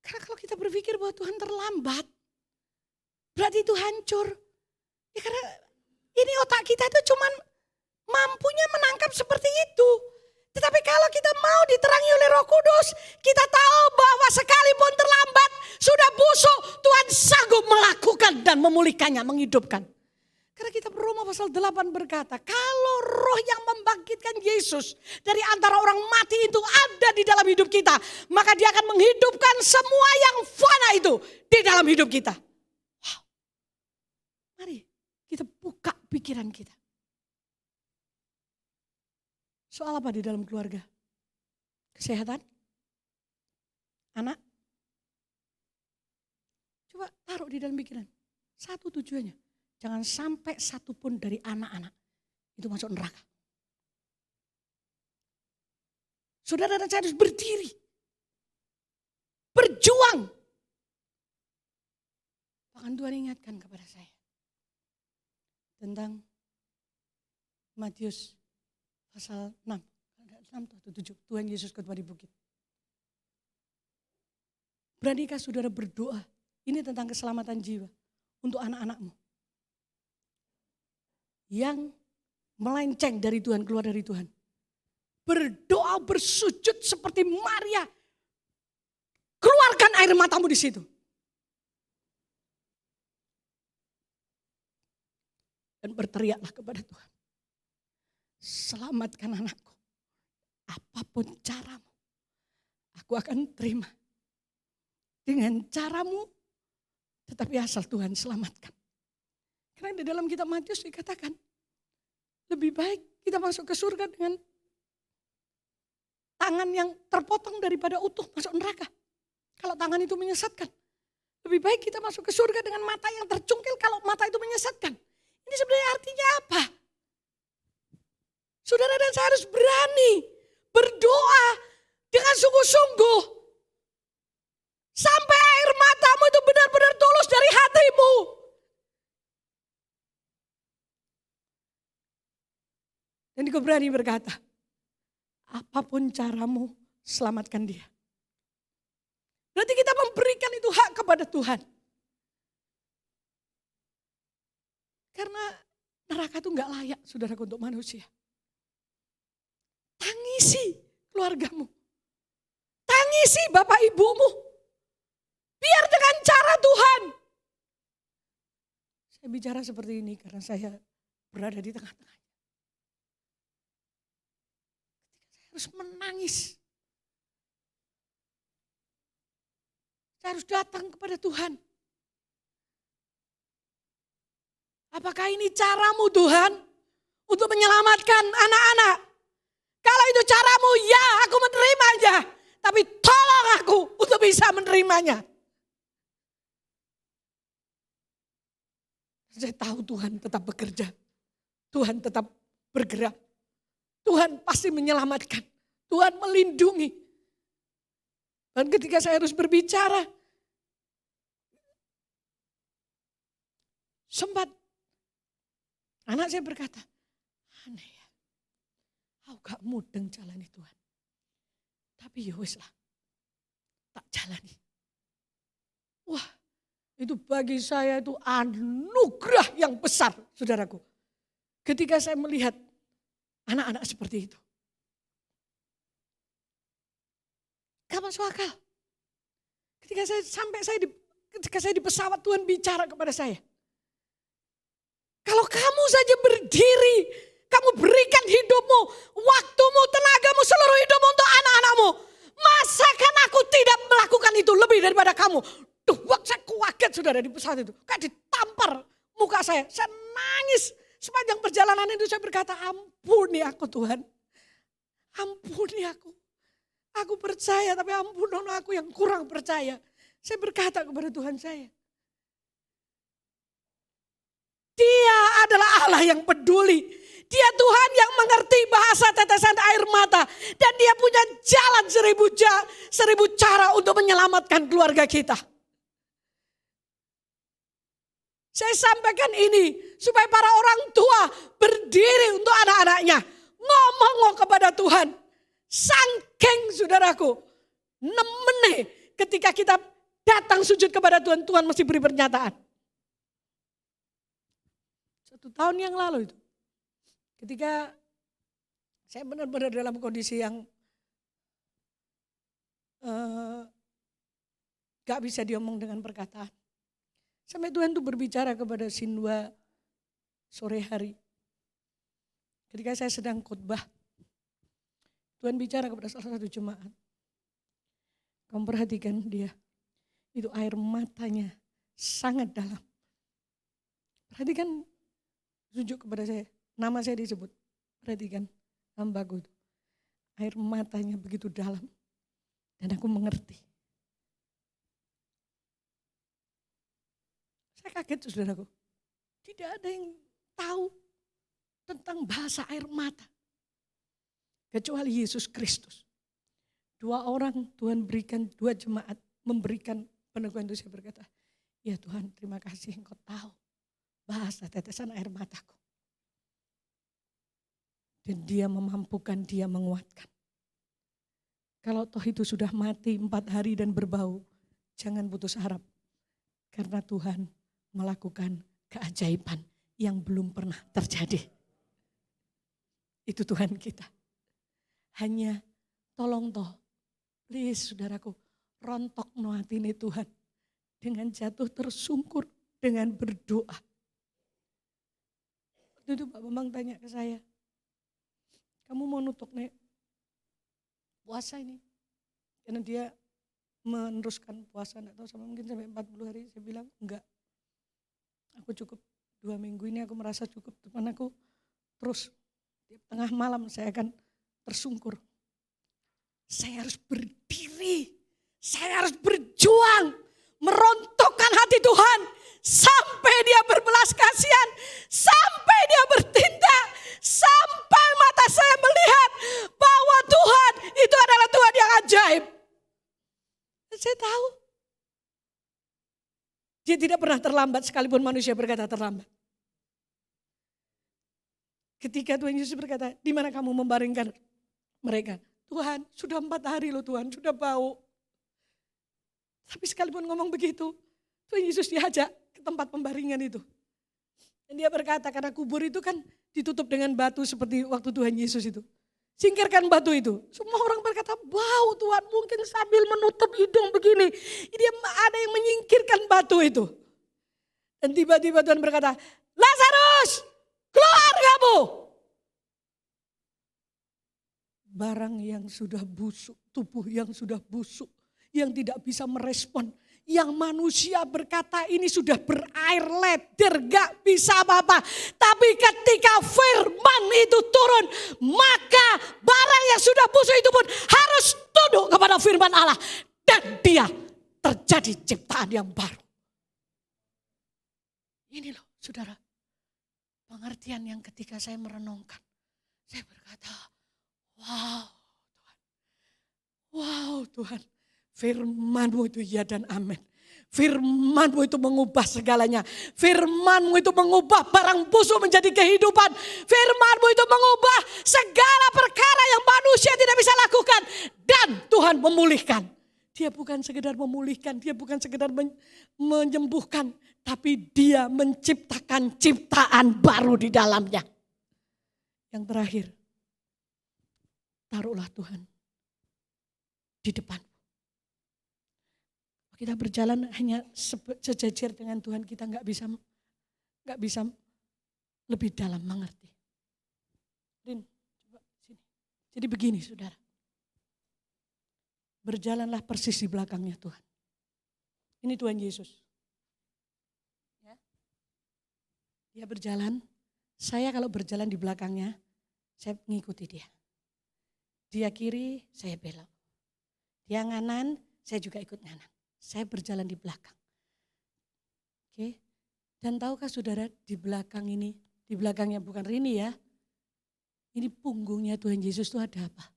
Karena kalau kita berpikir bahwa Tuhan terlambat, berarti itu hancur. Ya karena ini otak kita itu cuman mampunya menangkap seperti itu. Tetapi kalau kita mau diterangi oleh Roh Kudus, kita tahu bahwa sekalipun terlambat, sudah busuk, Tuhan sanggup melakukan dan memulihkannya, menghidupkan. Karena kita Roma pasal 8 berkata, kalau roh yang membangkitkan Yesus dari antara orang mati itu ada di dalam hidup kita, maka dia akan menghidupkan semua yang fana itu di dalam hidup kita. Wow. Mari kita buka pikiran kita. Soal apa di dalam keluarga? Kesehatan? Anak? Coba taruh di dalam pikiran. Satu tujuannya. Jangan sampai satu pun dari anak-anak itu masuk neraka. Saudara dan saya harus berdiri. Berjuang. Bahkan Tuhan ingatkan kepada saya. Tentang Matius pasal 6 atau 7. Tuhan Yesus khotbah di bukit. Beranikah saudara berdoa? Ini tentang keselamatan jiwa untuk anak-anakmu. Yang melenceng dari Tuhan, keluar dari Tuhan. Berdoa, bersujud seperti Maria. Keluarkan air matamu di situ. Dan berteriaklah kepada Tuhan. Selamatkan anakku. Apapun caramu, aku akan terima. Dengan caramu, tetapi asal Tuhan selamatkan. Karena di dalam kitab Matius dikatakan, lebih baik kita masuk ke surga dengan tangan yang terpotong daripada utuh masuk neraka. Kalau tangan itu menyesatkan. Lebih baik kita masuk ke surga dengan mata yang tercungkil kalau mata itu menyesatkan. Ini sebenarnya artinya apa? Saudara dan saya harus berani berdoa dengan sungguh-sungguh. Sampai air matamu itu benar-benar tulus dari hatimu. Dan engkau berani berkata, apapun caramu, selamatkan dia. Berarti kita memberikan itu hak kepada Tuhan. Karena neraka itu gak layak, saudaraku, untuk manusia. Tangisi keluargamu. Tangisi bapak ibumu. Biar dengan cara Tuhan. Saya bicara seperti ini karena saya berada di tengah-tengah. Harus menangis. Saya harus datang kepada Tuhan. Apakah ini caramu Tuhan untuk menyelamatkan anak-anak? Kalau itu caramu, ya aku menerimanya. Tapi tolong aku untuk bisa menerimanya. Saya tahu Tuhan tetap bekerja. Tuhan tetap bergerak. Tuhan pasti menyelamatkan. Tuhan melindungi. Dan ketika saya harus berbicara, Sempat anak saya berkata, aneh ya, aku gak mudeng jalani Tuhan. Tapi ya wis lah, tak jalani. Wah, itu bagi saya itu anugerah yang besar, saudaraku. Ketika saya melihat anak-anak seperti itu. Gak masuk akal. Ketika saya di pesawat, Tuhan bicara kepada saya. Kalau kamu saja berdiri, kamu berikan hidupmu, waktumu, tenagamu, seluruh hidupmu untuk anak-anakmu. Masakan aku tidak melakukan itu lebih daripada kamu? Duh, saya kaget saudara di pesawat itu. Kayak ditampar muka saya. Saya nangis. Sepanjang perjalanan itu saya berkata, ampuni aku Tuhan. Ampuni aku. Aku percaya tapi ampun aku yang kurang percaya. Saya berkata kepada Tuhan saya. Dia adalah Allah yang peduli. Dia Tuhan yang mengerti bahasa tetesan air mata. Dan dia punya jalan seribu cara untuk menyelamatkan keluarga kita. Saya sampaikan ini supaya para orang tua berdiri untuk anak-anaknya. Ngomong kepada Tuhan. Sangking saudaraku. Nemene ketika kita datang sujud kepada Tuhan, Tuhan mesti beri pernyataan. 1 tahun yang lalu itu. Ketika saya benar-benar dalam kondisi yang gak bisa diomong dengan perkataan. Sampai Tuhan tuh berbicara kepada Sinwa sore hari. Ketika saya sedang khotbah, Tuhan bicara kepada salah satu jemaat. Kamu perhatikan dia, itu air matanya sangat dalam. Perhatikan, tunjuk kepada saya, nama saya disebut. Perhatikan, hambaku itu. Air matanya begitu dalam. Dan aku mengerti. Saya kaget saudaraku. Tidak ada yang tahu tentang bahasa air mata. Kecuali Yesus Kristus. 2 orang Tuhan berikan, 2 jemaat memberikan peneguhan itu. Saya berkata, ya Tuhan terima kasih Engkau tahu bahasa tetesan air mataku. Dan dia memampukan, dia menguatkan. Kalau toh itu sudah mati 4 hari dan berbau, jangan putus harap. Karena Tuhan melakukan keajaiban yang belum pernah terjadi. Itu Tuhan kita. Hanya tolong toh, please saudaraku, rontok no hatine Tuhan. Dengan jatuh tersungkur, dengan berdoa. Waktu itu Pak Bambang tanya ke saya, kamu mau nutup nih puasa ini? Karena dia meneruskan puasa, enggak tahu sama mungkin sampai 40 hari. Saya bilang enggak. Aku cukup 2 minggu ini aku merasa cukup. Teman aku terus di tengah malam saya akan tersungkur. Saya harus berdiri. Saya harus berjuang. Merontokkan hati Tuhan. Sampai dia berbelas kasihan. Sampai dia bertindak. Sampai mata saya melihat bahwa Tuhan itu adalah Tuhan yang ajaib. Dan saya tahu. Dia tidak pernah terlambat sekalipun manusia berkata terlambat. Ketika Tuhan Yesus berkata, di mana kamu membaringkan mereka? Tuhan, sudah 4 hari loh Tuhan, sudah bau. Tapi sekalipun ngomong begitu, Tuhan Yesus diajak ke tempat pembaringan itu. Dan dia berkata, karena kubur itu kan ditutup dengan batu seperti waktu Tuhan Yesus itu. Singkirkan batu itu. Semua orang berkata, bau Tuhan, mungkin sambil menutup hidung begini. Dia ada yang menyingkirkan batu itu. Dan tiba-tiba Tuhan berkata, Lazarus, keluar kamu. Barang yang sudah busuk, tubuh yang sudah busuk, yang tidak bisa merespon. Yang manusia berkata ini sudah berair leder, gak bisa apa-apa. Tapi ketika firman itu turun, maka barang yang sudah busuk itu pun harus tunduk kepada firman Allah. Dan dia terjadi ciptaan yang baru. Ini loh saudara, pengertian yang ketika saya merenungkan. Saya berkata, wow Tuhan, wow Tuhan. Firman-Mu itu ya dan amin. Firman-Mu itu mengubah segalanya. Firman-Mu itu mengubah barang busuk menjadi kehidupan. Firman-Mu itu mengubah segala perkara yang manusia tidak bisa lakukan. Dan Tuhan memulihkan. Dia bukan sekedar memulihkan, dia bukan sekedar menyembuhkan. Tapi dia menciptakan ciptaan baru di dalamnya. Yang terakhir, taruhlah Tuhan di depan. Kita berjalan hanya sejajar dengan Tuhan, kita nggak bisa lebih dalam mengerti. Rin, coba sini. Jadi begini, saudara. Berjalanlah persis di belakangnya Tuhan. Ini Tuhan Yesus. Ya. Dia berjalan, saya kalau berjalan di belakangnya, saya mengikuti dia. Dia kiri, saya belok. Dia nganan, saya juga ikut nganan. Saya berjalan di belakang. Oke. Dan tahukah saudara di belakang ini, di belakangnya bukan Rini ya. Ini punggungnya Tuhan Yesus itu ada apa?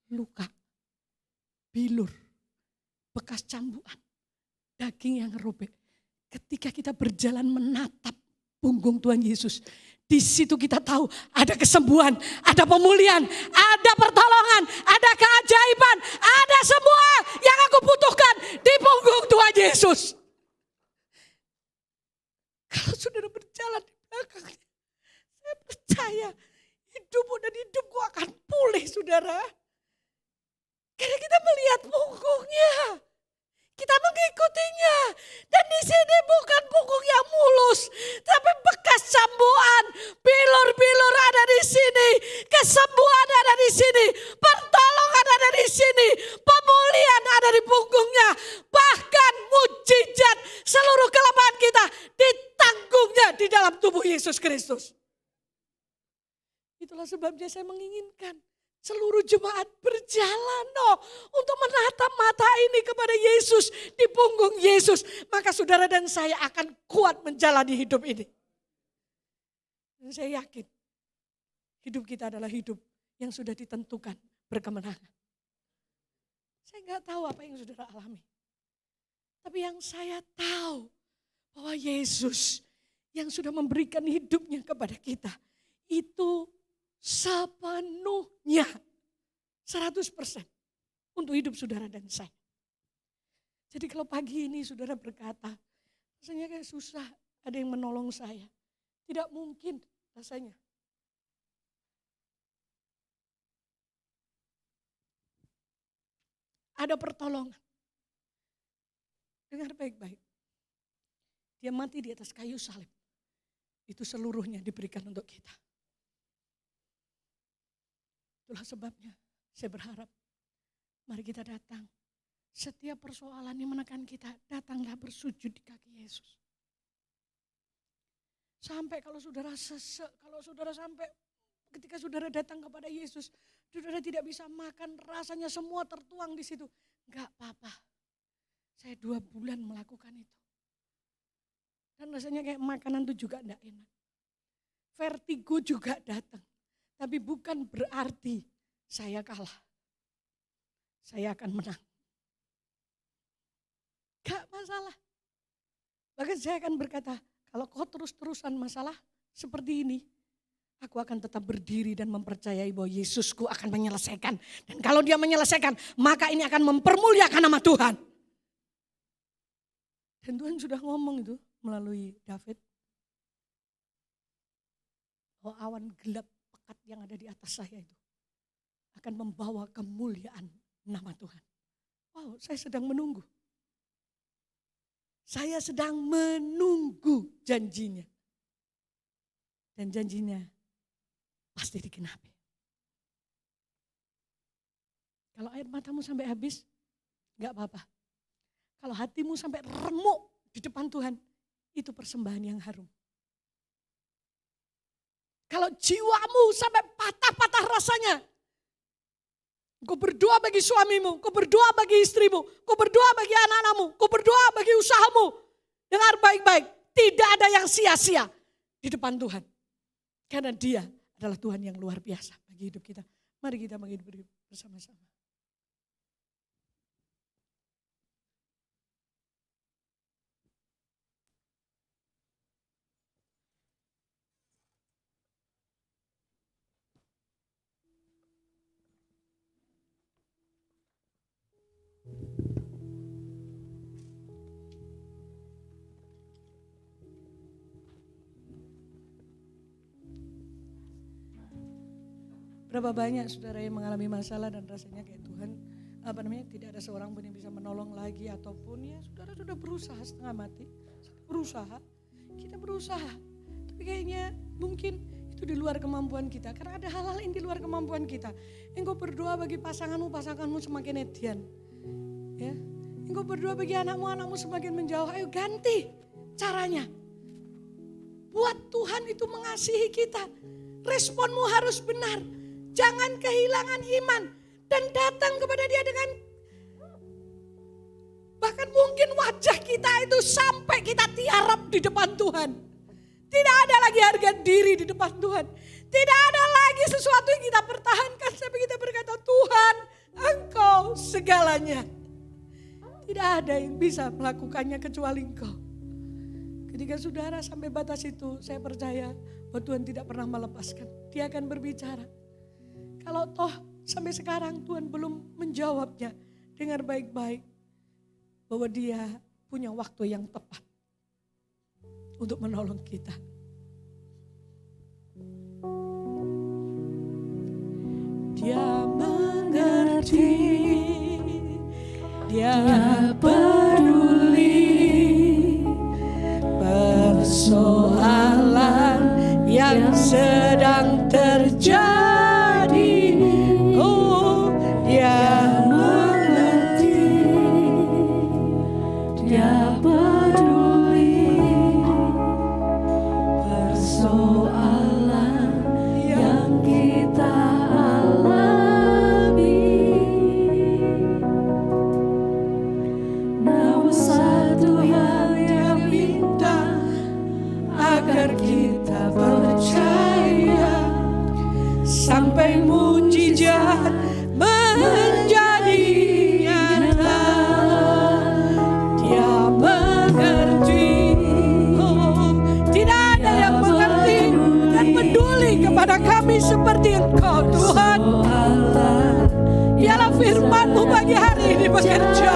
Luka, bilur, bekas cambukan, daging yang robek. Ketika kita berjalan menatap punggung Tuhan Yesus, di situ kita tahu ada kesembuhan, ada pemulihan, ada pertolongan, ada keajaiban, ada semua yang aku butuhkan di punggung Tuhan Yesus. Kalau saudara berjalan di belakangnya, saya percaya hidupmu dan hidupku akan pulih, saudara. Karena kita melihat punggungnya, kita mengikutinya. Dan di sini bukan punggung yang mulus, tapi bekas cambukan, bilur-bilur ada di sini, kesembuhan ada di sini, pertolongan ada di sini, pemulihan ada di punggungnya. Bahkan mujizat seluruh kelemahan kita ditanggungnya di dalam tubuh Yesus Kristus. Itulah sebabnya saya menginginkan seluruh jemaat berjalan untuk menatap mata ini kepada Yesus, di punggung Yesus. Maka saudara dan saya akan kuat menjalani hidup ini. Dan saya yakin hidup kita adalah hidup yang sudah ditentukan berkemenangan. Saya nggak tahu apa yang saudara alami. Tapi yang saya tahu bahwa Yesus yang sudah memberikan hidupnya kepada kita itu sepenuhnya 100% untuk hidup saudara dan saya. Jadi kalau pagi ini saudara berkata, rasanya kayak susah, ada yang menolong saya. Tidak mungkin rasanya. Ada pertolongan. Dengar baik-baik. Dia mati di atas kayu salib. Itu seluruhnya diberikan untuk kita. Itulah sebabnya saya berharap mari kita datang. Setiap persoalan yang menekan kita, datanglah bersujud di kaki Yesus. Sampai kalau saudara sesek, kalau saudara sampai ketika saudara datang kepada Yesus, saudara tidak bisa makan, rasanya semua tertuang di situ. Enggak apa-apa, saya 2 bulan melakukan itu. Dan rasanya kayak makanan itu juga enggak enak. Vertigo juga datang. Tapi bukan berarti saya kalah. Saya akan menang. Gak masalah. Bahkan saya akan berkata, kalau kau terus-terusan masalah seperti ini, aku akan tetap berdiri dan mempercayai bahwa Yesusku akan menyelesaikan. Dan kalau dia menyelesaikan, maka ini akan mempermuliakan nama Tuhan. Dan Tuhan sudah ngomong itu melalui David. Oh, awan gelap yang ada di atas saya itu akan membawa kemuliaan nama Tuhan. Wow, saya sedang menunggu. Saya sedang menunggu janjinya. Dan janjinya pasti digenapi. Kalau air matamu sampai habis, enggak apa-apa. Kalau hatimu sampai remuk di depan Tuhan, itu persembahan yang harum. Kalau jiwamu sampai patah-patah rasanya, kau berdoa bagi suamimu, kau berdoa bagi istrimu, kau berdoa bagi anak-anakmu, kau berdoa bagi usahamu. Dengar baik-baik, tidak ada yang sia-sia di depan Tuhan. Karena Dia adalah Tuhan yang luar biasa bagi hidup kita. Mari kita menghidup bersama-sama. Berapa banyak saudara yang mengalami masalah dan rasanya kayak Tuhan tidak ada seorang pun yang bisa menolong lagi, ataupun ya saudara sudah berusaha setengah mati, kita berusaha, tapi kayaknya mungkin itu di luar kemampuan kita, karena ada hal-hal yang di luar kemampuan kita. Engkau berdoa bagi pasanganmu semakin edian, ya. Engkau berdoa bagi anakmu semakin menjauh. Ayo ganti caranya. Buat Tuhan itu mengasihi kita. Responmu harus benar. Jangan kehilangan iman. Dan datang kepada dia dengan, bahkan mungkin wajah kita itu sampai kita tiarap di depan Tuhan. Tidak ada lagi harga diri di depan Tuhan. Tidak ada lagi sesuatu yang kita pertahankan sampai kita berkata, Tuhan, Engkau segalanya. Tidak ada yang bisa melakukannya kecuali Engkau. Ketika saudara sampai batas itu, saya percaya bahwa Tuhan tidak pernah melepaskan. Dia akan berbicara. Kalau toh sampai sekarang Tuhan belum menjawabnya dengan baik-baik, bahwa Dia punya waktu yang tepat untuk menolong kita. Dia mengerti, Dia peduli persoalan yang sedang terjadi. Oh, Dia mengerti, Dia peduli persoalan yang kita alami. Namun satu yang Dia minta, agar kita percaya sampai mujizat menjadi nyata. Dia mengerti, oh, tidak ada yang mengerti dan peduli kepada kami seperti Engkau Tuhan. Biarlah firman-Mu pagi hari ini bekerja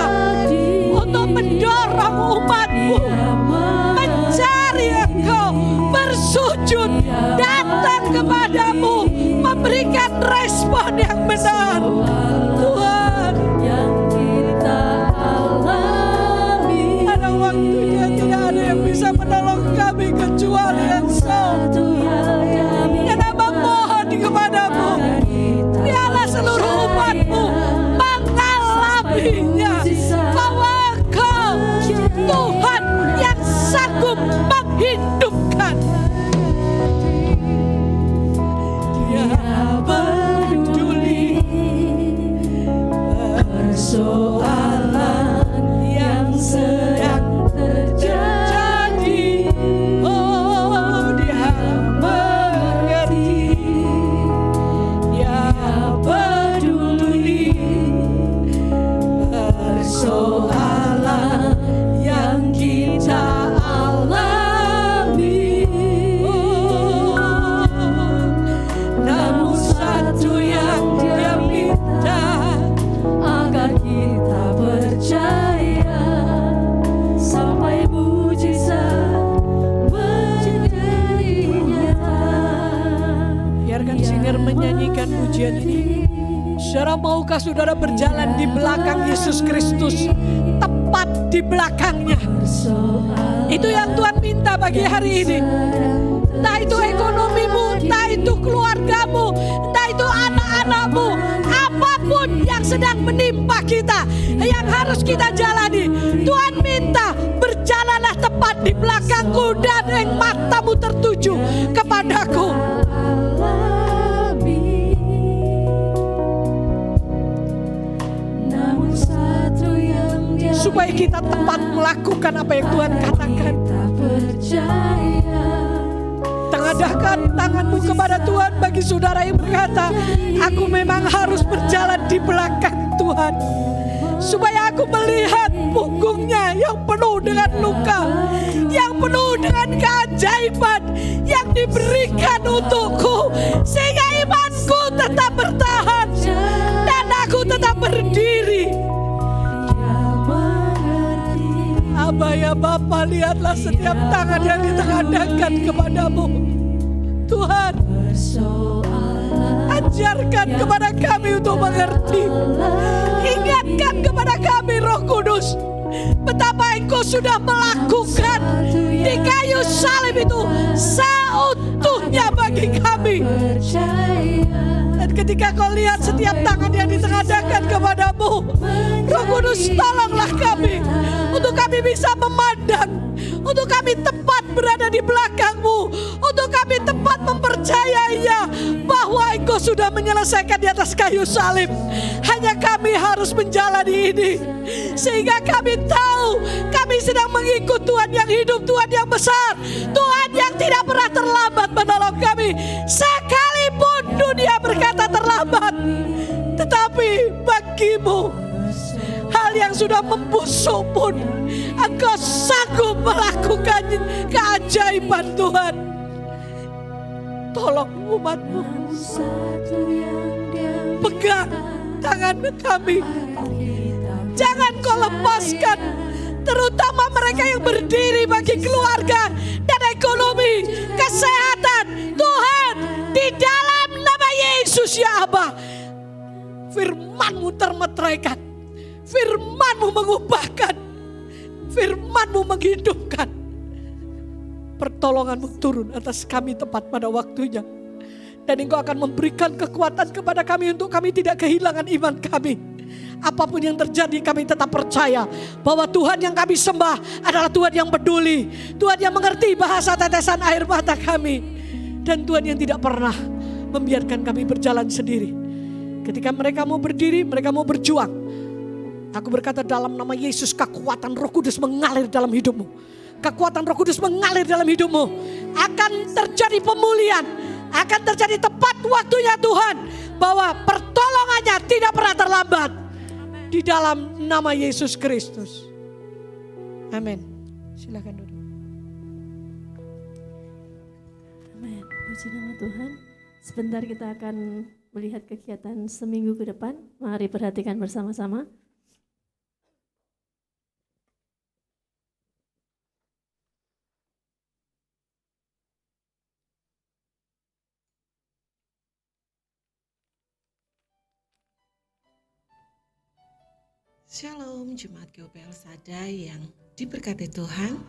untuk mendorong umat-Mu mencari Engkau, bersujud, datang kepadamu, memberikan respon yang benar. Tuhan, yang kita alami, pada waktunya tidak ada yang bisa menolong kami kecuali Engkau. Dan Abang mohon kepadamu, biarlah seluruh umat-Mu mengalaminya, bahwa Engkau Tuhan yang sanggup menghidupkan. Dia peduli persoalan yang sedang terjadi. Oh, Dia mengerti, Dia peduli persoalan yang kita alami. Oh, namun satu yang Dia minta, agar kita percaya sampai mujizat menjadi nyata. Biarkan singer menyanyikan pujian ini. Saudara, maukah saudara berjalan di belakang Yesus Kristus, tepat di belakangnya? Itu yang Tuhan minta pagi hari ini. Entah itu ekonomimu, entah itu keluargamu, entah itu anak-anakmu, apapun yang sedang menimpa kita, yang harus kita jalani, Tuhan minta berjalanlah tepat di belakangku dan yang matamu tertuju kepadaku. Supaya kita tepat melakukan apa yang Tuhan katakan. Tengadahkan tanganmu kepada Tuhan bagi saudara yang berkata, aku memang harus berjalan di belakang Tuhan. Supaya aku melihat punggungnya yang penuh dengan luka, yang penuh dengan keajaiban yang diberikan untukku. Sehingga imanku tetap bertahan dan aku tetap berdiri. Abah ya Bapa, lihatlah setiap tangan yang ditengadahkan kepadamu. Tuhan, Ajarkan kepada kami untuk mengerti. Ingatkan kepada kami Roh Kudus, betapa Engkau sudah melakukan di kayu salib itu seutuhnya bagi kami. Dan ketika kau lihat setiap tangan yang ditengadahkan kepadamu, Roh Kudus tolonglah kami, untuk kami bisa memandang, untuk kami tepat berada di belakangmu, untuk kami tepat mempercayainya bahwa Engkau sudah menyelesaikan di atas kayu salib. Hanya kami harus menjalani ini, sehingga kami tahu kami sedang mengikut Tuhan yang hidup, Tuhan yang besar, Tuhan yang tidak pernah terlambat menolong kami. Sekalipun dunia berkata terlambat, tetapi bagimu hal yang sudah membusuk pun Engkau sanggup melakukan keajaiban Tuhan. Tolong umat-Mu, pegang tangan kami, jangan Kau lepaskan, terutama mereka yang berdiri bagi keluarga dan ekonomi, kesehatan. Tuhan, di dalam nama Yesus ya Aba, firman-Mu termeteraikan, firman-Mu mengubahkan, firman-Mu menghidupkan. Pertolongan-Mu turun atas kami tepat pada waktunya. Dan Engkau akan memberikan kekuatan kepada kami untuk kami tidak kehilangan iman kami. Apapun yang terjadi, kami tetap percaya bahwa Tuhan yang kami sembah adalah Tuhan yang peduli, Tuhan yang mengerti bahasa tetesan air mata kami, dan Tuhan yang tidak pernah membiarkan kami berjalan sendiri. Ketika mereka mau berdiri, mereka mau berjuang, aku berkata dalam nama Yesus, kekuatan Roh Kudus mengalir dalam hidupmu. Kekuatan Roh Kudus mengalir dalam hidupmu. Akan terjadi pemulihan, akan terjadi tepat waktunya Tuhan, bahwa pertolongannya tidak pernah terlambat. Di dalam nama Yesus Kristus. Amin. Silakan duduk. Amin. Puji nama Tuhan. Sebentar kita akan melihat kegiatan seminggu ke depan. Mari perhatikan bersama-sama. Shalom Jemaat GOPL Sada yang diberkati Tuhan.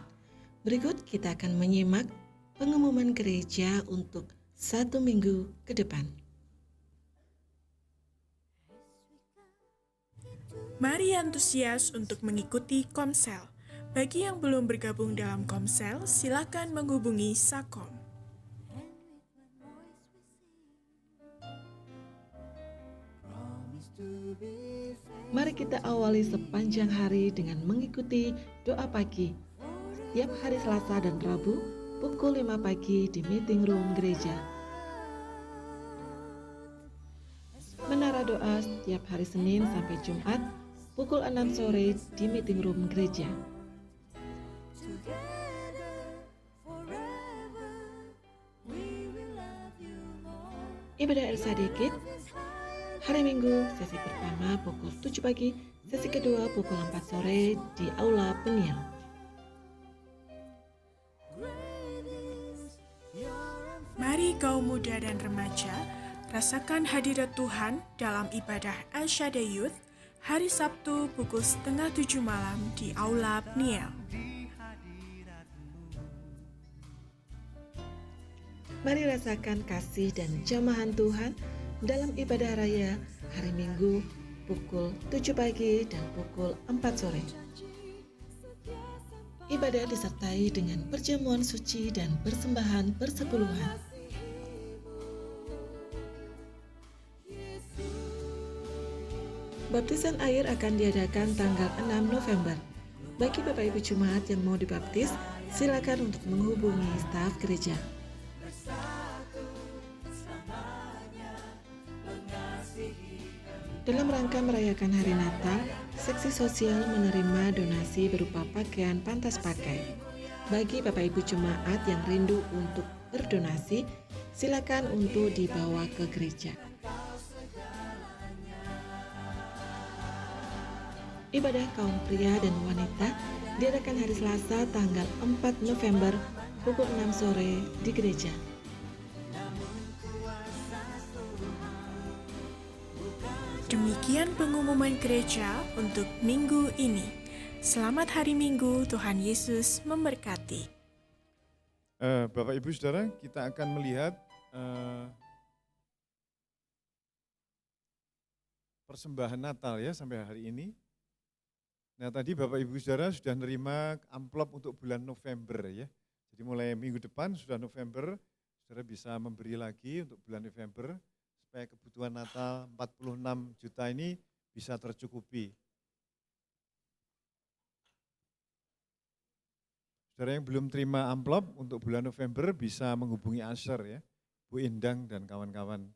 Berikut kita akan menyimak pengumuman gereja untuk 1 minggu ke depan. Mari antusias untuk mengikuti Komsel. Bagi yang belum bergabung dalam Komsel, silakan menghubungi Sakom. Mari kita awali sepanjang hari dengan mengikuti doa pagi setiap hari Selasa dan Rabu pukul 5 pagi di meeting room gereja. Menara doa setiap hari Senin sampai Jumat pukul 6 sore di meeting room gereja. Ibadah El Sadikit hari Minggu, sesi pertama pukul 7 pagi, sesi kedua pukul 4 sore di Aula Peniel. Mari kaum muda dan remaja, rasakan hadirat Tuhan dalam ibadah El Shaddai Youth hari Sabtu pukul 6:30 malam di Aula Peniel. Mari rasakan kasih dan jamahan Tuhan dalam ibadah raya hari Minggu pukul 7 pagi dan pukul 4 sore. Ibadah disertai dengan perjamuan suci dan persembahan persepuluhan. Baptisan air akan diadakan tanggal 6 November. Bagi Bapak Ibu Jemaat yang mau dibaptis, silakan untuk menghubungi staf gereja. Dalam rangka merayakan hari Natal, seksi sosial menerima donasi berupa pakaian pantas pakai. Bagi Bapak Ibu Jemaat yang rindu untuk berdonasi, silakan untuk dibawa ke gereja. Ibadah kaum pria dan wanita diadakan hari Selasa tanggal 4 November pukul 6 sore di gereja. Demikian pengumuman gereja untuk minggu ini. Selamat hari Minggu, Tuhan Yesus memberkati. Bapak Ibu Saudara, kita akan melihat persembahan Natal ya sampai hari ini. Nah tadi Bapak Ibu Saudara sudah nerima amplop untuk bulan November ya. Jadi mulai minggu depan sudah November, Saudara bisa memberi lagi untuk bulan November supaya kebutuhan Natal 46 juta ini bisa tercukupi. Saudara yang belum terima amplop untuk bulan November bisa menghubungi Asher ya, Bu Indang dan kawan-kawan.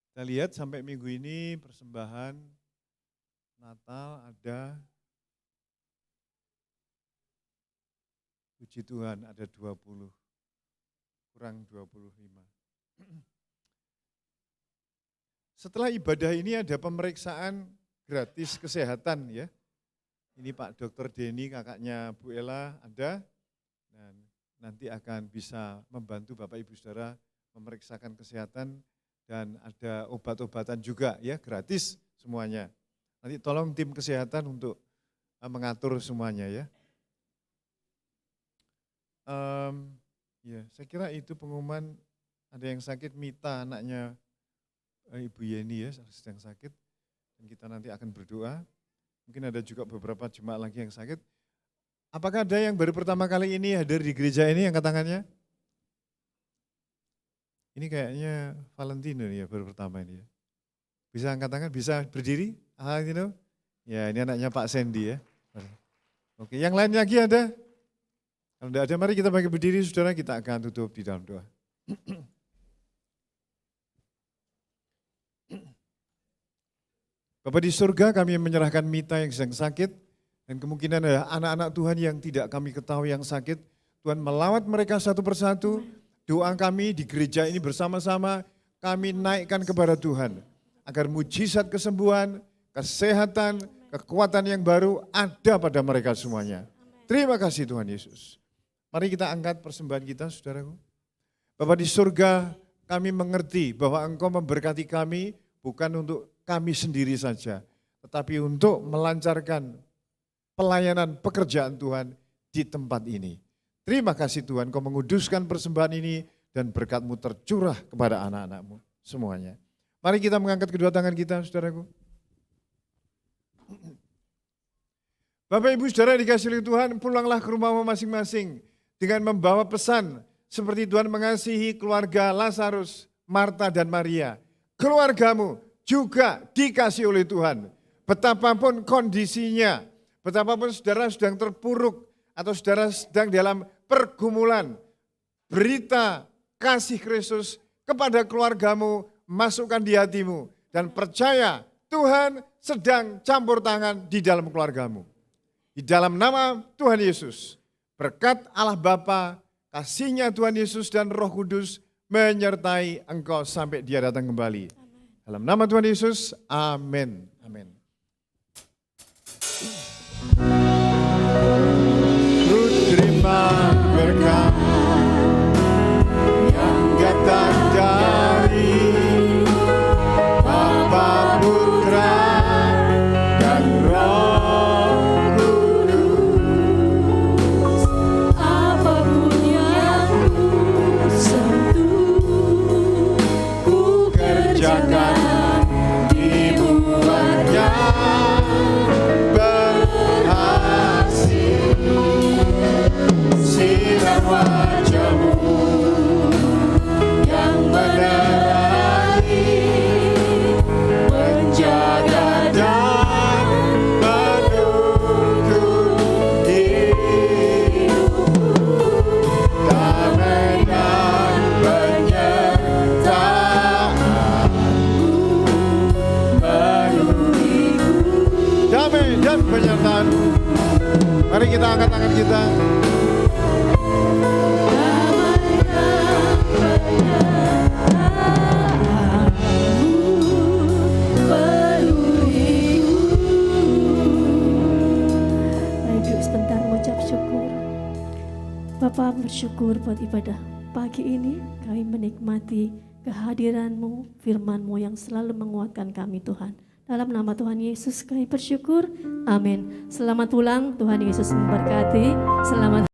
Kita lihat sampai minggu ini persembahan Natal ada, puji Tuhan ada 20, kurang 25. Setelah ibadah ini ada pemeriksaan gratis kesehatan ya. Ini Pak Dr. Denny, kakaknya Bu Ella ada, dan nanti akan bisa membantu Bapak Ibu Saudara memeriksakan kesehatan dan ada obat-obatan juga ya, gratis semuanya. Nanti tolong tim kesehatan untuk mengatur semuanya ya. Ya, saya kira itu pengumuman. Ada yang sakit, Mita anaknya Ibu Yeni ya, sedang sakit, dan kita nanti akan berdoa. Mungkin ada juga beberapa jemaat lagi yang sakit. Apakah ada yang baru pertama kali ini hadir di gereja ini, angkat tangannya? Ini kayaknya Valentino nih ya, baru pertama ini ya. Bisa angkat tangan, bisa berdiri? Valentino? Ya ini anaknya Pak Sandy ya. Oke, yang lain lagi ada? Kalau tidak ada, mari kita bagi berdiri saudara, kita akan tutup di dalam doa. Bapa di surga, kami menyerahkan Mita yang sedang sakit, dan kemungkinan ada anak-anak Tuhan yang tidak kami ketahui yang sakit. Tuhan melawat mereka satu persatu. Doa kami di gereja ini bersama-sama kami naikkan kepada Tuhan. Agar mujizat kesembuhan, kesehatan, kekuatan yang baru ada pada mereka semuanya. Terima kasih Tuhan Yesus. Mari kita angkat persembahan kita saudaraku. Bapa di surga, kami mengerti bahwa Engkau memberkati kami bukan untuk kami sendiri saja, tetapi untuk melancarkan pelayanan pekerjaan Tuhan di tempat ini. Terima kasih Tuhan, Kau menguduskan persembahan ini dan berkat-Mu tercurah kepada anak-anak-Mu semuanya. Mari kita mengangkat kedua tangan kita, saudaraku. Bapak Ibu Saudara dikasihi oleh Tuhan, pulanglah ke rumahmu masing-masing dengan membawa pesan seperti Tuhan mengasihi keluarga Lazarus, Marta dan Maria. Keluargamu juga dikasihi oleh Tuhan. Betapapun kondisinya, betapapun saudara sedang terpuruk atau saudara sedang dalam pergumulan, berita kasih Kristus kepada keluargamu, masukkan di hatimu dan percaya Tuhan sedang campur tangan di dalam keluargamu. Di dalam nama Tuhan Yesus, berkat Allah Bapa, kasihnya Tuhan Yesus dan Roh Kudus menyertai engkau sampai Dia datang kembali. Dalam nama Tuhan Yesus, amin. Amin. Ku terima berkat yang datang dari Bapa, Putra, dan Roh Kudus. Apapun yang ku sentuh, ku kerjakan dibuatnya berhasil. Sinar wajah-Mu yang menerangi, menjaga dan menuntun hidupku, damai dan penyertaan-Mu penuhiku. Damai dan penyertaan-Mu. Mari kita angkat tangan kita. Mari duduk sebentar mengucap syukur. Bapak bersyukur buat ibadah pagi ini, kami menikmati kehadiran-Mu, firman-Mu yang selalu menguatkan kami Tuhan. Dalam nama Tuhan Yesus kami bersyukur. Amin. Selamat pulang, Tuhan Yesus memberkati. Selamat